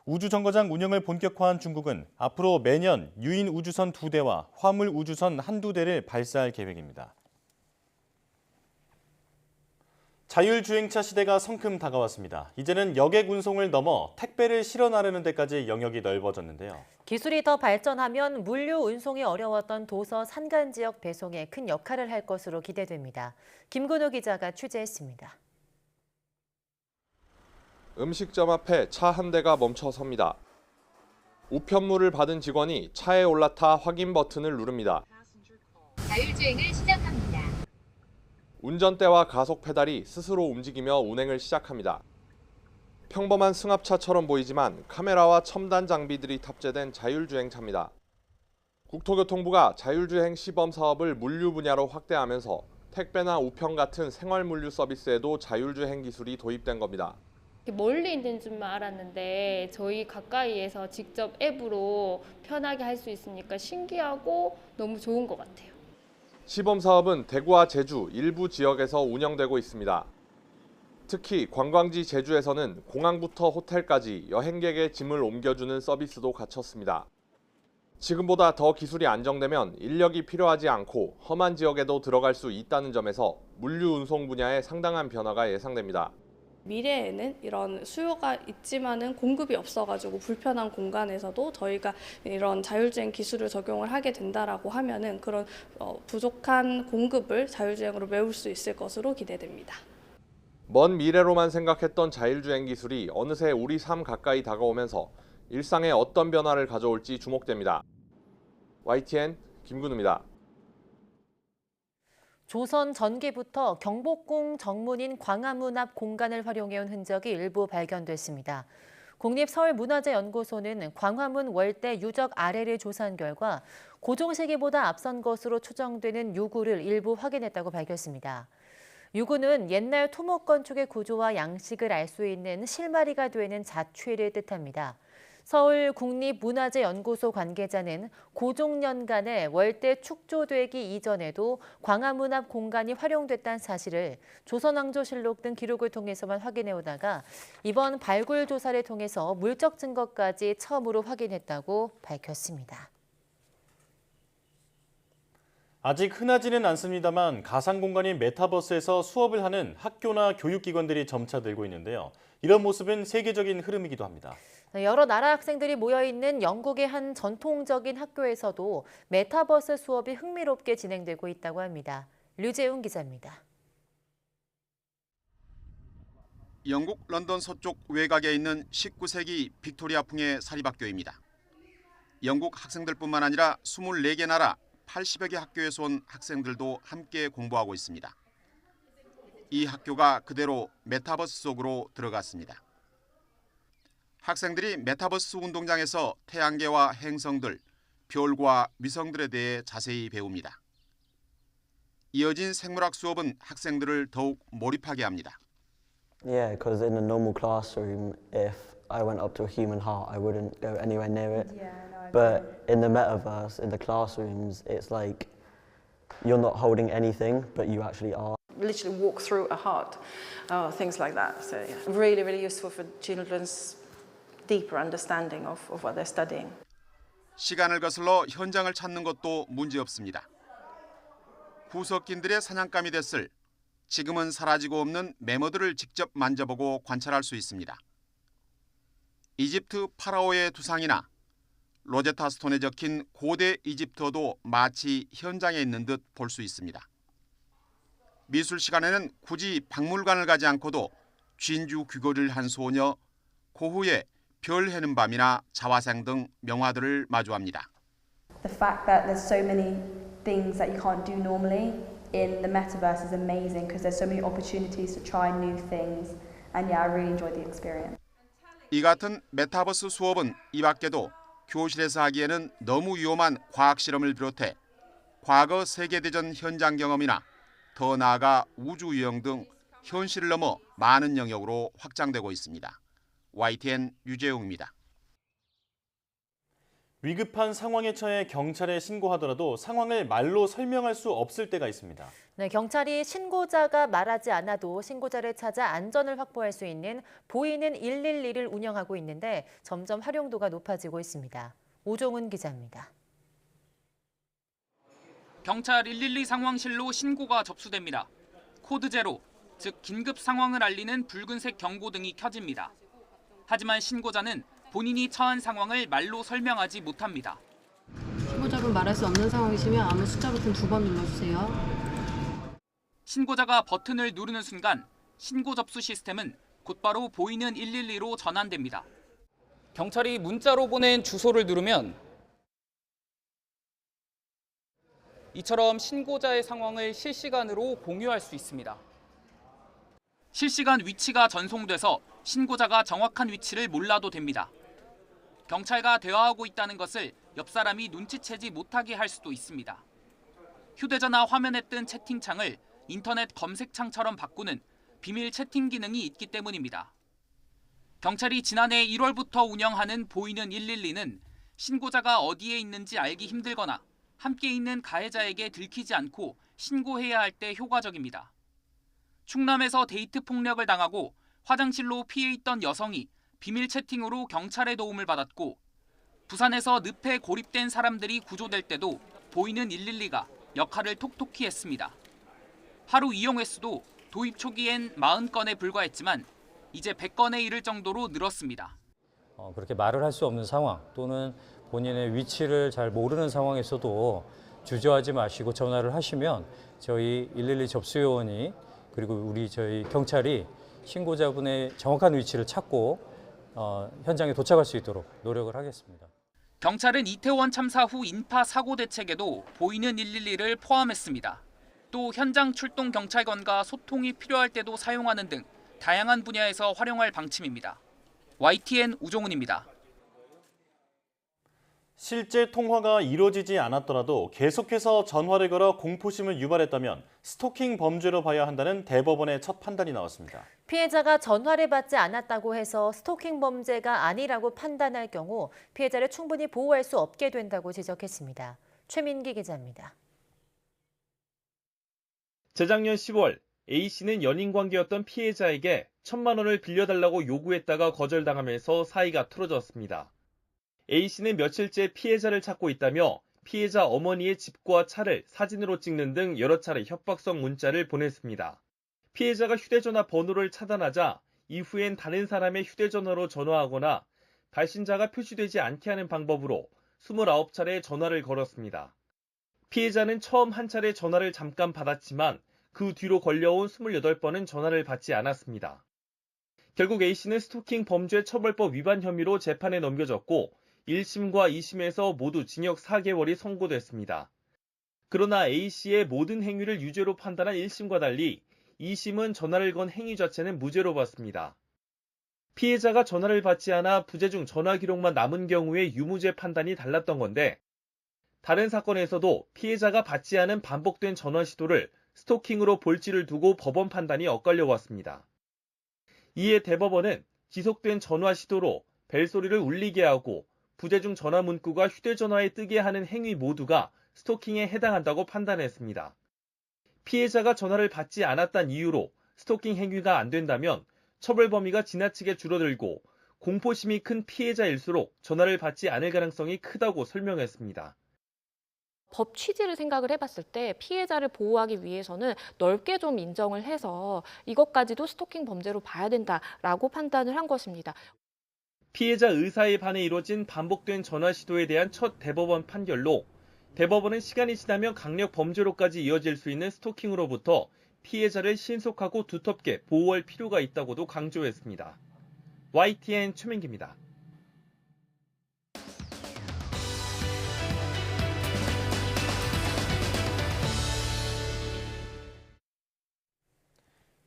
S1: 우주정거장 운영을 본격화한 중국은 앞으로 매년 유인 우주선 2대와 화물 우주선 1~2대를 발사할 계획입니다. 자율주행차 시대가 성큼 다가왔습니다. 이제는 여객 운송을 넘어 택배를 실어 나르는 데까지 영역이 넓어졌는데요.
S2: 기술이 더 발전하면 물류 운송이 어려웠던 도서 산간 지역 배송에 큰 역할을 할 것으로 기대됩니다. 김근호 기자가 취재했습니다.
S20: 음식점 앞에 차 한 대가 멈춰 섭니다. 우편물을 받은 직원이 차에 올라타 확인 버튼을 누릅니다.
S21: 자율주행을 시작합니다.
S20: 운전대와 가속 페달이 스스로 움직이며 운행을 시작합니다. 평범한 승합차처럼 보이지만 카메라와 첨단 장비들이 탑재된 자율주행차입니다. 국토교통부가 자율주행 시범 사업을 물류 분야로 확대하면서 택배나 우편 같은 생활물류 서비스에도 자율주행 기술이 도입된 겁니다.
S5: 멀리 있는 줄만 알았는데 저희 가까이에서 직접 앱으로 편하게 할 수 있으니까 신기하고 너무 좋은 것 같아요.
S20: 시범 사업은 대구와 제주 일부 지역에서 운영되고 있습니다. 특히 관광지 제주에서는 공항부터 호텔까지 여행객의 짐을 옮겨주는 서비스도 갖췄습니다. 지금보다 더 기술이 안정되면 인력이 필요하지 않고 험한 지역에도 들어갈 수 있다는 점에서 물류 운송 분야에 상당한 변화가 예상됩니다.
S22: 미래에는 이런 수요가 있지만은 공급이 없어가지고 불편한 공간에서도 저희가 이런 자율주행 기술을 적용을 하게 된다라고 하면은 그런 부족한 공급을 자율주행으로 메울 수 있을 것으로 기대됩니다.
S20: 먼 미래로만 생각했던 자율주행 기술이 어느새 우리 삶 가까이 다가오면서 일상에 어떤 변화를 가져올지 주목됩니다. YTN 김근우입니다.
S2: 조선 전기부터 경복궁 정문인 광화문 앞 공간을 활용해온 흔적이 일부 발견됐습니다. 국립서울문화재연구소는 광화문 월대 유적 아래를 조사한 결과 고종 시기보다 앞선 것으로 추정되는 유구를 일부 확인했다고 밝혔습니다. 유구는 옛날 토목 건축의 구조와 양식을 알 수 있는 실마리가 되는 자취를 뜻합니다. 서울국립문화재연구소 관계자는 고종년간에 월대 축조되기 이전에도 광화문 앞 공간이 활용됐다는 사실을 조선왕조실록 등 기록을 통해서만 확인해오다가 이번 발굴 조사를 통해서 물적 증거까지 처음으로 확인했다고 밝혔습니다.
S1: 아직 흔하지는 않습니다만 가상공간인 메타버스에서 수업을 하는 학교나 교육기관들이 점차 늘고 있는데요. 이런 모습은 세계적인 흐름이기도 합니다.
S2: 여러 나라 학생들이 모여있는 영국의 한 전통적인 학교에서도 메타버스 수업이 흥미롭게 진행되고 있다고 합니다. 류재웅 기자입니다.
S4: 영국 런던 서쪽 외곽에 있는 19세기 빅토리아풍의 사립학교입니다. 영국 학생들뿐만 아니라 24개 나라 80여 개 학교에서 온 학생들도 함께 공부하고 있습니다. 이 학교가 그대로 메타버스 속으로 들어갔습니다. 학생들이 메타버스 운동장에서 태양계와 행성들, 별과 위성들에 대해 자세히 배웁니다. 이어진 생물학 수업은 학생들을 더욱 몰입하게 합니다.
S6: Yeah, because in a normal classroom, if I went up to a human heart, I wouldn't go anywhere near it.
S23: Yeah, no,
S6: But in the metaverse, in the classrooms, it's like you're not holding anything, but you actually are.
S23: literally walk through a heart, things like that. So yeah, really, really useful for children's deeper understanding of what they're studying.
S4: 시간을 거슬러 현장을 찾는 것도 문제없습니다. 구석긴들의 사냥감이 됐을 지금은 사라지고 없는 메모들을 직접 만져보고 관찰할 수 있습니다. 이집트 파라오의 두상이나 로제타 스톤에 적힌 고대 이집트어도 마치 현장에 있는 듯 볼 수 있습니다. 미술 시간에는 굳이 박물관을 가지 않고도 진주 귀걸이를 한 소녀, 고흐의 별 해는 밤이나 자화상 등 명화들을 마주합니다.
S24: The fact that there's so many things that you can't do normally in the metaverse is amazing because there's so many opportunities to try new things and yeah, I really enjoyed the experience.
S4: 이 같은 메타버스 수업은 이 밖에도 교실에서 하기에는 너무 위험한 과학 실험을 비롯해 과거 세계대전 현장 경험이나 더 나아가 우주 여행 등 현실을 넘어 많은 영역으로 확장되고 있습니다. YTN 유재용입니다.
S1: 위급한 상황에 처해 경찰에 신고하더라도 상황을 말로 설명할 수 없을 때가 있습니다.
S2: 네, 경찰이 신고자가 말하지 않아도 신고자를 찾아 안전을 확보할 수 있는 보이는 112를 운영하고 있는데 점점 활용도가 높아지고 있습니다. 오종훈 기자입니다.
S25: 경찰 112 상황실로 신고가 접수됩니다. 코드 제로, 즉 긴급 상황을 알리는 붉은색 경고등이 켜집니다. 하지만 신고자는 본인이 처한 상황을 말로 설명하지 못합니다.
S26: 신고자분 말할 수 없는 상황이시면 아무 숫자 버튼 2번 눌러주세요.
S25: 신고자가 버튼을 누르는 순간 신고 접수 시스템은 곧바로 보이는 112로 전환됩니다. 경찰이 문자로 보낸 주소를 누르면 이처럼 신고자의 상황을 실시간으로 공유할 수 있습니다. 실시간 위치가 전송돼서 신고자가 정확한 위치를 몰라도 됩니다. 경찰과 대화하고 있다는 것을 옆 사람이 눈치채지 못하게 할 수도 있습니다. 휴대전화 화면에 뜬 채팅창을 인터넷 검색창처럼 바꾸는 비밀 채팅 기능이 있기 때문입니다. 경찰이 지난해 1월부터 운영하는 보이는 112는 신고자가 어디에 있는지 알기 힘들거나 함께 있는 가해자에게 들키지 않고 신고해야 할 때 효과적입니다. 충남에서 데이트 폭력을 당하고 화장실로 피해 있던 여성이 비밀 채팅으로 경찰의 도움을 받았고 부산에서 늪에 고립된 사람들이 구조될 때도 보이는 112가 역할을 톡톡히 했습니다. 하루 이용 횟수도 도입 초기엔 40건에 불과했지만 이제 100건에 이를 정도로 늘었습니다.
S27: 그렇게 말을 할 수 없는 상황 또는 본인의 위치를 잘 모르는 상황에서도 주저하지 마시고 전화를 하시면 저희 112 접수요원이 그리고 저희 경찰이 신고자분의 정확한 위치를 찾고 현장에 도착할 수 있도록 노력을 하겠습니다.
S25: 경찰은 이태원 참사 후 인파 사고 대책에도 보이는 112를 포함했습니다. 또 현장 출동 경찰관과 소통이 필요할 때도 사용하는 등 다양한 분야에서 활용할 방침입니다. YTN 우종훈입니다.
S1: 실제 통화가 이루어지지 않았더라도 계속해서 전화를 걸어 공포심을 유발했다면 스토킹 범죄로 봐야 한다는 대법원의 첫 판단이 나왔습니다.
S2: 피해자가 전화를 받지 않았다고 해서 스토킹 범죄가 아니라고 판단할 경우 피해자를 충분히 보호할 수 없게 된다고 지적했습니다. 최민기 기자입니다.
S28: 재작년 10월 A씨는 연인 관계였던 피해자에게 1,000만 원을 빌려달라고 요구했다가 거절당하면서 사이가 틀어졌습니다. A씨는 며칠째 피해자를 찾고 있다며 피해자 어머니의 집과 차를 사진으로 찍는 등 여러 차례 협박성 문자를 보냈습니다. 피해자가 휴대전화 번호를 차단하자 이후엔 다른 사람의 휴대전화로 전화하거나 발신자가 표시되지 않게 하는 방법으로 29차례 전화를 걸었습니다. 피해자는 처음 한 차례 전화를 잠깐 받았지만 그 뒤로 걸려온 28번은 전화를 받지 않았습니다. 결국 A씨는 스토킹 범죄 처벌법 위반 혐의로 재판에 넘겨졌고 1심과 2심에서 모두 징역 4개월이 선고됐습니다. 그러나 A씨의 모든 행위를 유죄로 판단한 1심과 달리 2심은 전화를 건 행위 자체는 무죄로 봤습니다. 피해자가 전화를 받지 않아 부재 중 전화 기록만 남은 경우에 유무죄 판단이 달랐던 건데 다른 사건에서도 피해자가 받지 않은 반복된 전화 시도를 스토킹으로 볼지를 두고 법원 판단이 엇갈려 왔습니다. 이에 대법원은 지속된 전화 시도로 벨소리를 울리게 하고 부재 중 전화 문구가 휴대전화에 뜨게 하는 행위 모두가 스토킹에 해당한다고 판단했습니다. 피해자가 전화를 받지 않았다는 이유로 스토킹 행위가 안 된다면 처벌 범위가 지나치게 줄어들고 공포심이 큰 피해자일수록 전화를 받지 않을 가능성이 크다고 설명했습니다.
S3: 법 취지를 생각을 해봤을 때 피해자를 보호하기 위해서는 넓게 좀 인정을 해서 이것까지도 스토킹 범죄로 봐야 된다라고 판단을 한 것입니다.
S28: 피해자 의사에 반해 이뤄진 반복된 전화 시도에 대한 첫 대법원 판결로 대법원은 시간이 지나면 강력 범죄로까지 이어질 수 있는 스토킹으로부터 피해자를 신속하고 두텁게 보호할 필요가 있다고도 강조했습니다. YTN 최민기입니다.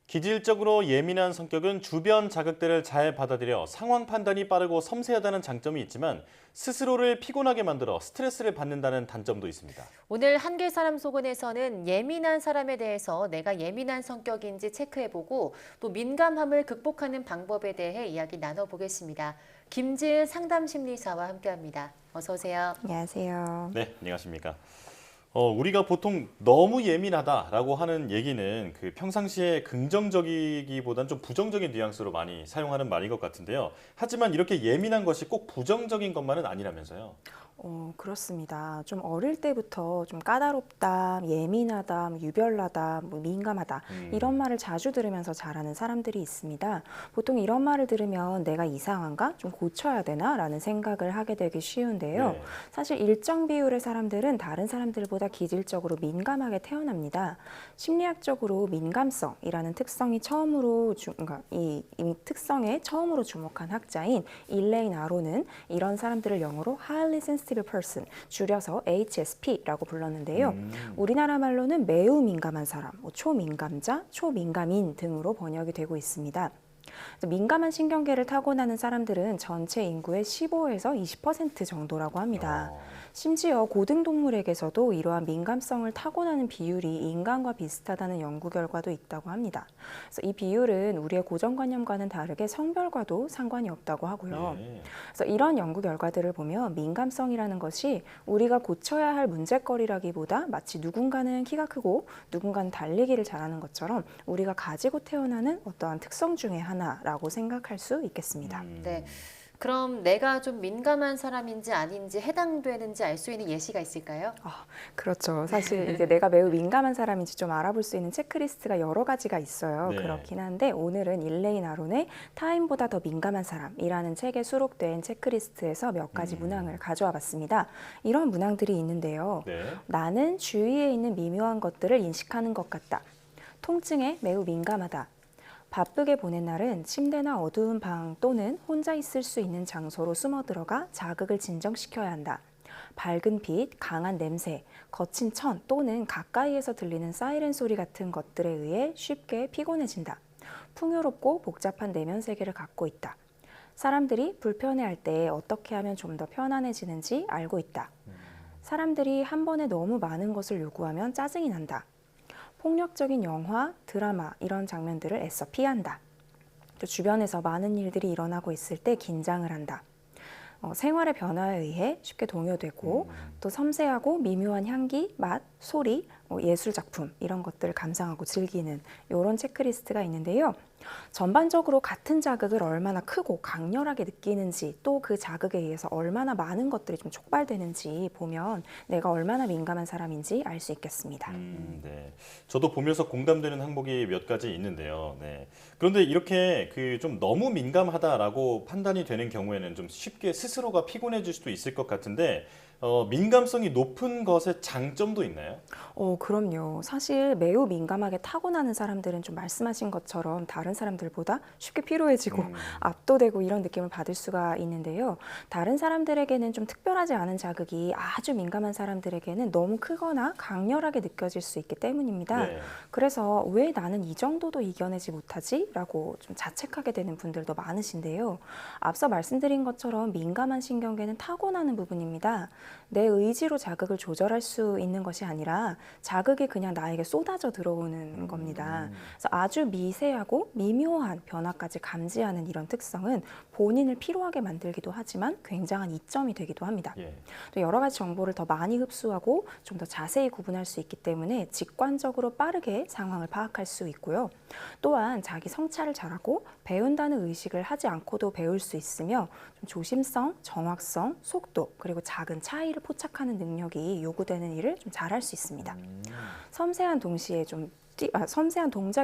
S1: 기질적으로 예민한 성격은 주변 자극들을 잘 받아들여 상황 판단이 빠르고 섬세하다는 장점이 있지만 스스로를 피곤하게 만들어 스트레스를 받는다는 단점도 있습니다.
S2: 오늘 한길 사람 속은에서는 예민한 사람에 대해서 내가 예민한 성격인지 체크해보고 또 민감함을 극복하는 방법에 대해 이야기 나눠보겠습니다. 김지은 상담심리사와 함께합니다. 어서 오세요.
S7: 안녕하세요.
S1: 네, 안녕하십니까. 우리가 보통 너무 예민하다라고 하는 얘기는 그 평상시에 긍정적이기보단 좀 부정적인 뉘앙스로 많이 사용하는 말인 것 같은데요. 하지만 이렇게 예민한 것이 꼭 부정적인 것만은 아니라면서요.
S7: 그렇습니다. 좀 어릴 때부터 좀 까다롭다, 예민하다, 유별나다, 민감하다 이런 말을 자주 들으면서 자라는 사람들이 있습니다. 보통 이런 말을 들으면 내가 이상한가? 좀 고쳐야 되나? 라는 생각을 하게 되기 쉬운데요.
S1: 네.
S7: 사실 일정 비율의 사람들은 다른 사람들보다 기질적으로 민감하게 태어납니다. 심리학적으로 민감성이라는 특성이 이 특성에 처음으로 주목한 학자인 일레인 아로는 이런 사람들을 영어로 highly sensitive person, 줄여서 HSP라고 불렀는데요. 우리나라 말로는 매우 민감한 사람, 초민감자, 초민감인 등으로 번역이 되고 있습니다. 민감한 신경계를 타고나는 사람들은 전체 인구의 15에서 20% 정도라고 합니다. 심지어 고등동물에게서도 이러한 민감성을 타고나는 비율이 인간과 비슷하다는 연구 결과도 있다고 합니다. 그래서 이 비율은 우리의 고정관념과는 다르게 성별과도 상관이 없다고 하고요. 그래서 이런 연구 결과들을 보면 민감성이라는 것이 우리가 고쳐야 할 문제거리라기보다 마치 누군가는 키가 크고 누군가는 달리기를 잘하는 것처럼 우리가 가지고 태어나는 어떠한 특성 중에 하나라고 생각할 수 있겠습니다.
S2: 네. 그럼 내가 좀 민감한 사람인지 아닌지 해당되는지 알 수 있는 예시가 있을까요?
S7: 그렇죠. 사실 이제 내가 매우 민감한 사람인지 좀 알아볼 수 있는 체크리스트가 여러 가지가 있어요.
S1: 네.
S7: 그렇긴 한데 오늘은 일레인 아론의 타인보다 더 민감한 사람이라는 책에 수록된 체크리스트에서 몇 가지 문항을 가져와 봤습니다. 이런 문항들이 있는데요.
S1: 네.
S7: 나는 주위에 있는 미묘한 것들을 인식하는 것 같다. 통증에 매우 민감하다. 바쁘게 보낸 날은 침대나 어두운 방 또는 혼자 있을 수 있는 장소로 숨어 들어가 자극을 진정시켜야 한다. 밝은 빛, 강한 냄새, 거친 천 또는 가까이에서 들리는 사이렌 소리 같은 것들에 의해 쉽게 피곤해진다. 풍요롭고 복잡한 내면 세계를 갖고 있다. 사람들이 불편해할 때 어떻게 하면 좀 더 편안해지는지 알고 있다. 사람들이 한 번에 너무 많은 것을 요구하면 짜증이 난다. 폭력적인 영화, 드라마 이런 장면들을 애써 피한다. 또 주변에서 많은 일들이 일어나고 있을 때 긴장을 한다. 생활의 변화에 의해 쉽게 동요되고 또 섬세하고 미묘한 향기, 맛, 소리, 예술 작품 이런 것들을 감상하고 즐기는 이런 체크리스트가 있는데요. 전반적으로 같은 자극을 얼마나 크고 강렬하게 느끼는지 또 그 자극에 의해서 얼마나 많은 것들이 좀 촉발되는지 보면 내가 얼마나 민감한 사람인지 알 수 있겠습니다.
S1: 네. 저도 보면서 공감되는 항목이 몇 가지 있는데요. 네. 그런데 이렇게 좀 너무 민감하다라고 판단이 되는 경우에는 좀 쉽게 스스로가 피곤해질 수도 있을 것 같은데 민감성이 높은 것의 장점도 있나요?
S7: 그럼요. 사실 매우 민감하게 타고나는 사람들은 좀 말씀하신 것처럼 다른 사람들보다 쉽게 피로해지고 압도되고 이런 느낌을 받을 수가 있는데요. 다른 사람들에게는 좀 특별하지 않은 자극이 아주 민감한 사람들에게는 너무 크거나 강렬하게 느껴질 수 있기 때문입니다.
S1: 네.
S7: 그래서 왜 나는 이 정도도 이겨내지 못하지? 라고 좀 자책하게 되는 분들도 많으신데요. 앞서 말씀드린 것처럼 민감한 신경계는 타고나는 부분입니다. 내 의지로 자극을 조절할 수 있는 것이 아니라 자극이 그냥 나에게 쏟아져 들어오는 겁니다. 그래서 아주 미세하고 미묘한 변화까지 감지하는 이런 특성은 본인을 피로하게 만들기도 하지만 굉장한 이점이 되기도 합니다. 또 여러 가지 정보를 더 많이 흡수하고 좀 더 자세히 구분할 수 있기 때문에 직관적으로 빠르게 상황을 파악할 수 있고요. 또한 자기 성찰을 잘하고 배운다는 의식을 하지 않고도 배울 수 있으며 좀 조심성, 정확성, 속도 그리고 작은 차이를 포착하는 능력이 요구되는 일을 좀 잘할 수 있습니다. 섬세한 동작이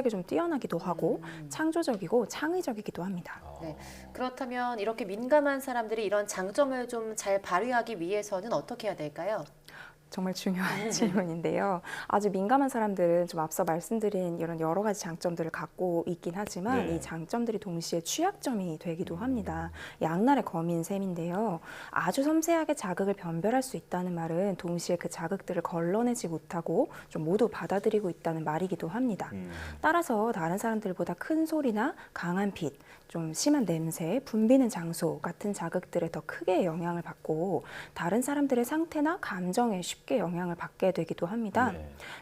S7: 좀 뛰어나기도 하고 창조적이고 창의적이기도 합니다.
S2: 네. 그렇다면 이렇게 민감한 사람들이 이런 장점을 좀 잘 발휘하기 위해서는 어떻게 해야 될까요?
S7: 정말 중요한 질문인데요. 아주 민감한 사람들은 좀 앞서 말씀드린 이런 여러 가지 장점들을 갖고 있긴 하지만 이 장점들이 동시에 취약점이 되기도 합니다. 양날의 검인 셈인데요. 아주 섬세하게 자극을 변별할 수 있다는 말은 동시에 그 자극들을 걸러내지 못하고 좀 모두 받아들이고 있다는 말이기도 합니다. 따라서 다른 사람들보다 큰 소리나 강한 빛, 좀 심한 냄새, 붐비는 장소 같은 자극들에 더 크게 영향을 받고 다른 사람들의 상태나 감정에 쉽게 영향을 받게 되기도 합니다.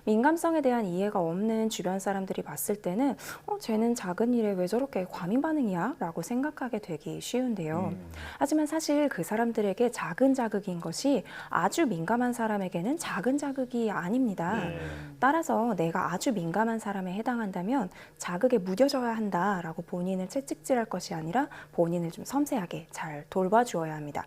S7: 민감성에 대한 이해가 없는 주변 사람들이 봤을 때는 쟤는 작은 일에 왜 저렇게 과민 반응이야? 라고 생각하게 되기 쉬운데요. 하지만 사실 그 사람들에게 작은 자극인 것이 아주 민감한 사람에게는 작은 자극이 아닙니다. 따라서 내가 아주 민감한 사람에 해당한다면 자극에 무뎌져야 한다라고 본인을 채찍질할 것이 아니라 본인을 좀 섬세하게 잘 돌봐주어야 합니다.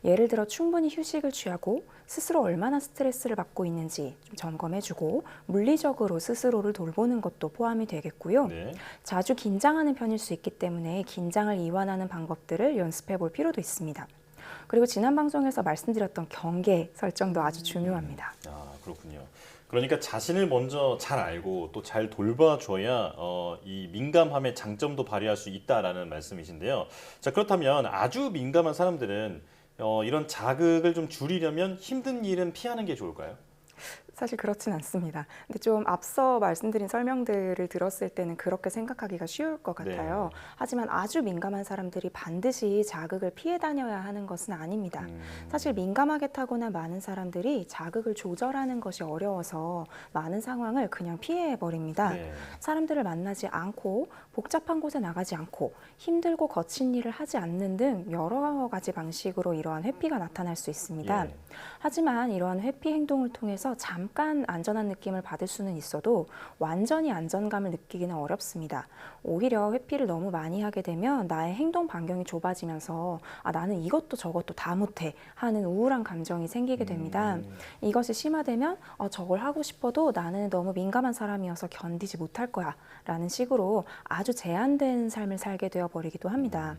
S7: 예를 들어 충분히 휴식을 취하고 스스로 얼마나 스트레스를 받고 있는지 좀 점검해주고 물리적으로 스스로를 돌보는 것도 포함이 되겠고요. 자주 긴장하는 편일 수 있기 때문에 긴장을 이완하는 방법들을 연습해 볼 필요도 있습니다. 그리고 지난 방송에서 말씀드렸던 경계 설정도 아주 중요합니다.
S1: 그렇군요. 그러니까 자신을 먼저 잘 알고 또 잘 돌봐줘야 이 민감함의 장점도 발휘할 수 있다라는 말씀이신데요. 자, 그렇다면 아주 민감한 사람들은 이런 자극을 좀 줄이려면 힘든 일은 피하는 게 좋을까요?
S7: 사실 그렇진 않습니다. 근데 좀 앞서 말씀드린 설명들을 들었을 때는 그렇게 생각하기가 쉬울 것 같아요. 하지만 아주 민감한 사람들이 반드시 자극을 피해 다녀야 하는 것은 아닙니다. 사실 민감하게 타고난 많은 사람들이 자극을 조절하는 것이 어려워서 많은 상황을 그냥 피해버립니다. 사람들을 만나지 않고 복잡한 곳에 나가지 않고 힘들고 거친 일을 하지 않는 등 여러 가지 방식으로 이러한 회피가 나타날 수 있습니다. 하지만 이러한 회피 행동을 통해서 잠깐 안전한 느낌을 받을 수는 있어도 완전히 안정감을 느끼기는 어렵습니다. 오히려 회피를 너무 많이 하게 되면 나의 행동 반경이 좁아지면서 나는 이것도 저것도 다 못해 하는 우울한 감정이 생기게 됩니다. 이것이 심화되면 저걸 하고 싶어도 나는 너무 민감한 사람이어서 견디지 못할 거야 라는 식으로 아주 제한된 삶을 살게 되어버리기도 합니다.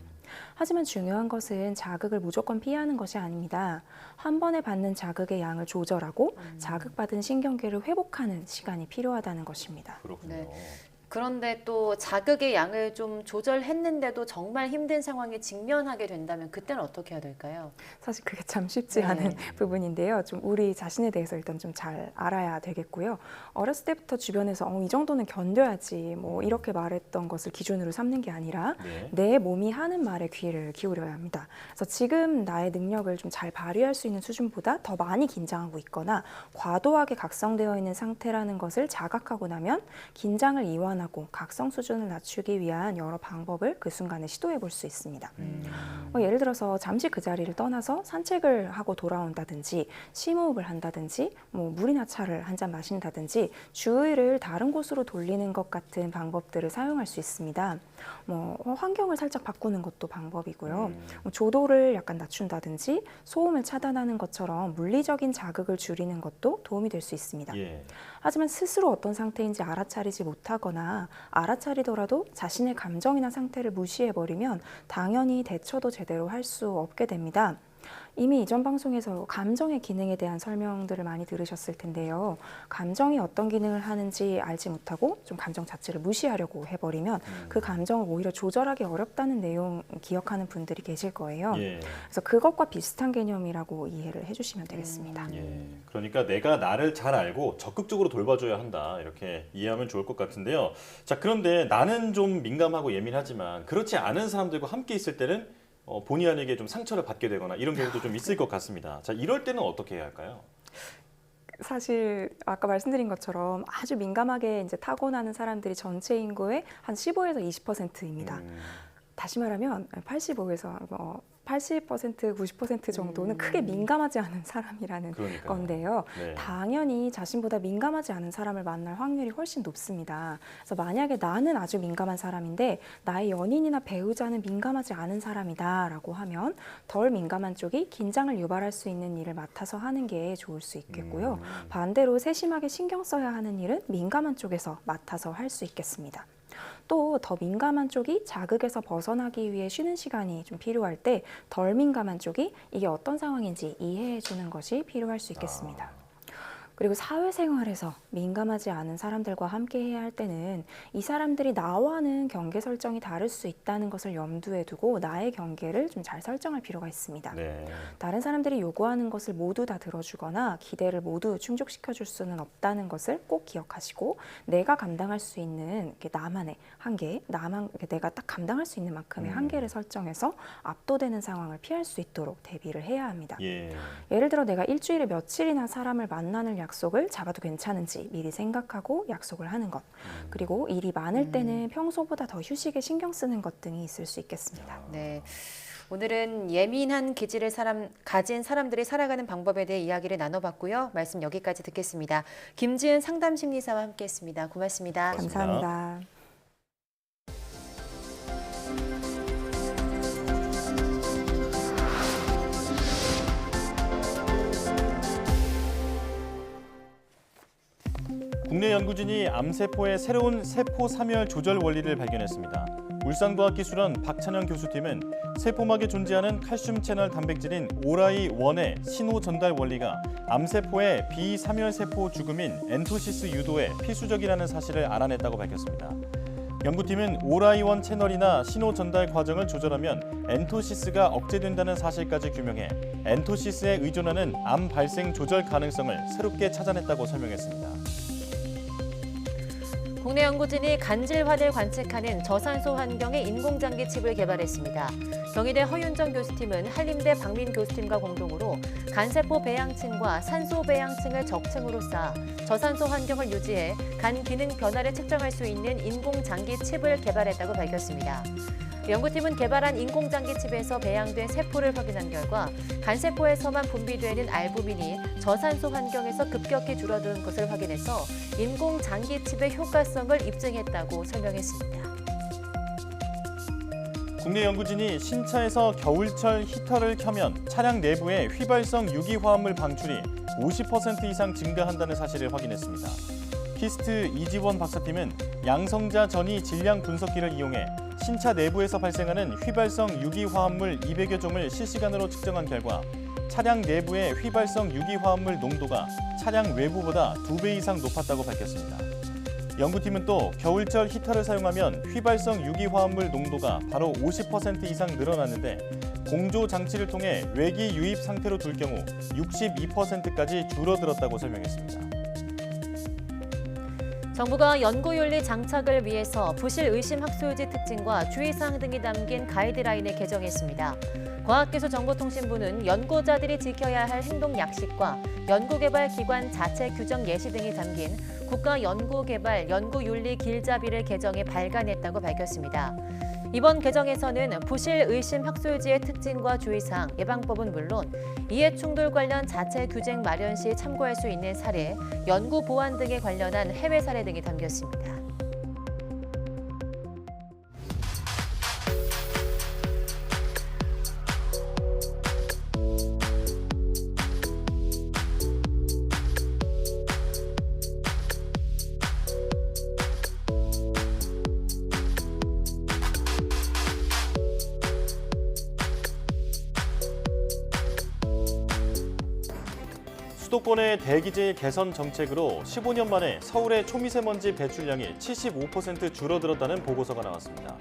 S7: 하지만 중요한 것은 자극을 무조건 피하는 것이 아닙니다. 한 번에 받는 자극의 양을 조절하고 자극받은 신경계를 회복하는 시간이 필요하다는 것입니다.
S1: 그렇군요.
S2: 그런데 또 자극의 양을 좀 조절했는데도 정말 힘든 상황에 직면하게 된다면 그때는 어떻게 해야 될까요?
S7: 사실 그게 참 쉽지 않은 부분인데요. 좀 우리 자신에 대해서 일단 좀 잘 알아야 되겠고요. 어렸을 때부터 주변에서 이 정도는 견뎌야지 뭐 이렇게 말했던 것을 기준으로 삼는 게 아니라 내 몸이 하는 말에 귀를 기울여야 합니다. 그래서 지금 나의 능력을 좀 잘 발휘할 수 있는 수준보다 더 많이 긴장하고 있거나 과도하게 각성되어 있는 상태라는 것을 자각하고 나면 긴장을 이완하고 각성 수준을 낮추기 위한 여러 방법을 그 순간에 시도해 볼 수 있습니다. 예를 들어서 잠시 그 자리를 떠나서 산책을 하고 돌아온다든지 심호흡을 한다든지 뭐 물이나 차를 한 잔 마신다든지 주의를 다른 곳으로 돌리는 것 같은 방법들을 사용할 수 있습니다. 환경을 살짝 바꾸는 것도 방법이고요. 조도를 약간 낮춘다든지 소음을 차단하는 것처럼 물리적인 자극을 줄이는 것도 도움이 될 수 있습니다. 하지만 스스로 어떤 상태인지 알아차리지 못하거나 알아차리더라도 자신의 감정이나 상태를 무시해버리면 당연히 대처도 제대로 할 수 없게 됩니다. 이미 이전 방송에서 감정의 기능에 대한 설명들을 많이 들으셨을 텐데요. 감정이 어떤 기능을 하는지 알지 못하고 좀 감정 자체를 무시하려고 해버리면 그 감정을 오히려 조절하기 어렵다는 내용 기억하는 분들이 계실 거예요.
S1: 예.
S7: 그래서 그것과 비슷한 개념이라고 이해를 해주시면 되겠습니다.
S1: 예. 그러니까 내가 나를 잘 알고 적극적으로 돌봐줘야 한다. 이렇게 이해하면 좋을 것 같은데요. 자, 그런데 나는 좀 민감하고 예민하지만 그렇지 않은 사람들과 함께 있을 때는 본의 아니게 좀 상처를 받게 되거나 이런 경우도 좀 있을 것 같습니다. 자, 이럴 때는 어떻게 해야 할까요?
S7: 사실 아까 말씀드린 것처럼 아주 민감하게 이제 타고나는 사람들이 전체 인구의 한 15에서 20%입니다. 다시 말하면 85에서 80%, 90% 정도는 크게 민감하지 않은 사람이라는
S1: 그러니까요.
S7: 건데요.
S1: 네.
S7: 당연히 자신보다 민감하지 않은 사람을 만날 확률이 훨씬 높습니다. 그래서 만약에 나는 아주 민감한 사람인데 나의 연인이나 배우자는 민감하지 않은 사람이다라고 하면 덜 민감한 쪽이 긴장을 유발할 수 있는 일을 맡아서 하는 게 좋을 수 있겠고요. 반대로 세심하게 신경 써야 하는 일은 민감한 쪽에서 맡아서 할 수 있겠습니다. 또 더 민감한 쪽이 자극에서 벗어나기 위해 쉬는 시간이 좀 필요할 때 덜 민감한 쪽이 이게 어떤 상황인지 이해해 주는 것이 필요할 수 있겠습니다. 그리고 사회생활에서 민감하지 않은 사람들과 함께 해야 할 때는 이 사람들이 나와는 경계 설정이 다를 수 있다는 것을 염두에 두고 나의 경계를 좀 잘 설정할 필요가 있습니다.
S1: 네.
S7: 다른 사람들이 요구하는 것을 모두 다 들어주거나 기대를 모두 충족시켜 줄 수는 없다는 것을 꼭 기억하시고 내가 감당할 수 있는 나만의 한계, 내가 딱 감당할 수 있는 만큼의 한계를 설정해서 압도되는 상황을 피할 수 있도록 대비를 해야 합니다. 예를 들어 내가 일주일에 며칠이나 사람을 만나는 약속을 잡아도 괜찮은지 미리 생각하고 약속을 하는 것. 그리고 일이 많을 때는 평소보다 더 휴식에 신경 쓰는 것 등이 있을 수 있겠습니다.
S2: 네. 오늘은 예민한 기질을 가진 사람들이 살아가는 방법에 대해 이야기를 나눠봤고요. 말씀 여기까지 듣겠습니다. 김지은 상담심리사와 함께했습니다. 고맙습니다.
S7: 감사합니다.
S1: 국내 연구진이 암세포의 새로운 세포 사멸 조절 원리를 발견했습니다. 울산과학기술원 박찬영 교수팀은 세포막에 존재하는 칼슘 채널 단백질인 오라이1의 신호 전달 원리가 암세포의 비사멸세포 죽음인 엔토시스 유도에 필수적이라는 사실을 알아냈다고 밝혔습니다. 연구팀은 오라이1 채널이나 신호 전달 과정을 조절하면 엔토시스가 억제된다는 사실까지 규명해 엔토시스에 의존하는 암 발생 조절 가능성을 새롭게 찾아냈다고 설명했습니다.
S2: 국내 연구진이 간질환을 관측하는 저산소 환경의 인공장기 칩을 개발했습니다. 경희대 허윤정 교수팀은 한림대 박민 교수팀과 공동으로 간세포 배양층과 산소 배양층을 적층으로 쌓아 저산소 환경을 유지해 간 기능 변화를 측정할 수 있는 인공장기 칩을 개발했다고 밝혔습니다. 연구팀은 개발한 인공장기 칩에서 배양된 세포를 확인한 결과 간세포에서만 분비되는 알부민이 저산소 환경에서 급격히 줄어드는 것을 확인해서 인공장기 칩의 효과성을 입증했다고 설명했습니다.
S1: 국내 연구진이 신차에서 겨울철 히터를 켜면 차량 내부의 휘발성 유기화합물 방출이 50% 이상 증가한다는 사실을 확인했습니다. 키스트 이지원 박사팀은 양성자 전이 질량 분석기를 이용해 신차 내부에서 발생하는 휘발성 유기화합물 200여 종을 실시간으로 측정한 결과 차량 내부의 휘발성 유기화합물 농도가 차량 외부보다 2배 이상 높았다고 밝혔습니다. 연구팀은 또 겨울철 히터를 사용하면 휘발성 유기화합물 농도가 바로 50% 이상 늘어났는데 공조 장치를 통해 외기 유입 상태로 둘 경우 62%까지 줄어들었다고 설명했습니다.
S2: 정부가 연구윤리 장착을 위해서 부실 의심 학술지 특징과 주의사항 등이 담긴 가이드라인을 개정했습니다. 과학기술정보통신부는 연구자들이 지켜야 할 행동 약식과 연구개발기관 자체 규정 예시 등이 담긴 국가연구개발 연구윤리 길잡이를 개정해 발간했다고 밝혔습니다. 이번 개정에서는 부실 의심 학술지의 특징과 주의사항, 예방법은 물론 이해충돌 관련 자체 규정 마련 시 참고할 수 있는 사례, 연구 보안 등에 관련한 해외 사례 등이 담겼습니다.
S1: 수도권의 대기질 개선 정책으로 15년 만에 서울의 초미세먼지 배출량이 75% 줄어들었다는 보고서가 나왔습니다.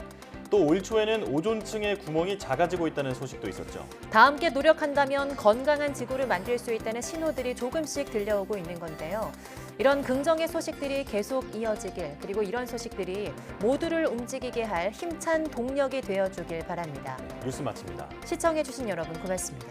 S1: 또 올 초에는 오존층의 구멍이 작아지고 있다는 소식도 있었죠.
S2: 다 함께 노력한다면 건강한 지구를 만들 수 있다는 신호들이 조금씩 들려오고 있는 건데요. 이런 긍정의 소식들이 계속 이어지길, 그리고 이런 소식들이 모두를 움직이게 할 힘찬 동력이 되어주길 바랍니다.
S1: 뉴스 마칩니다.
S2: 시청해주신 여러분 고맙습니다.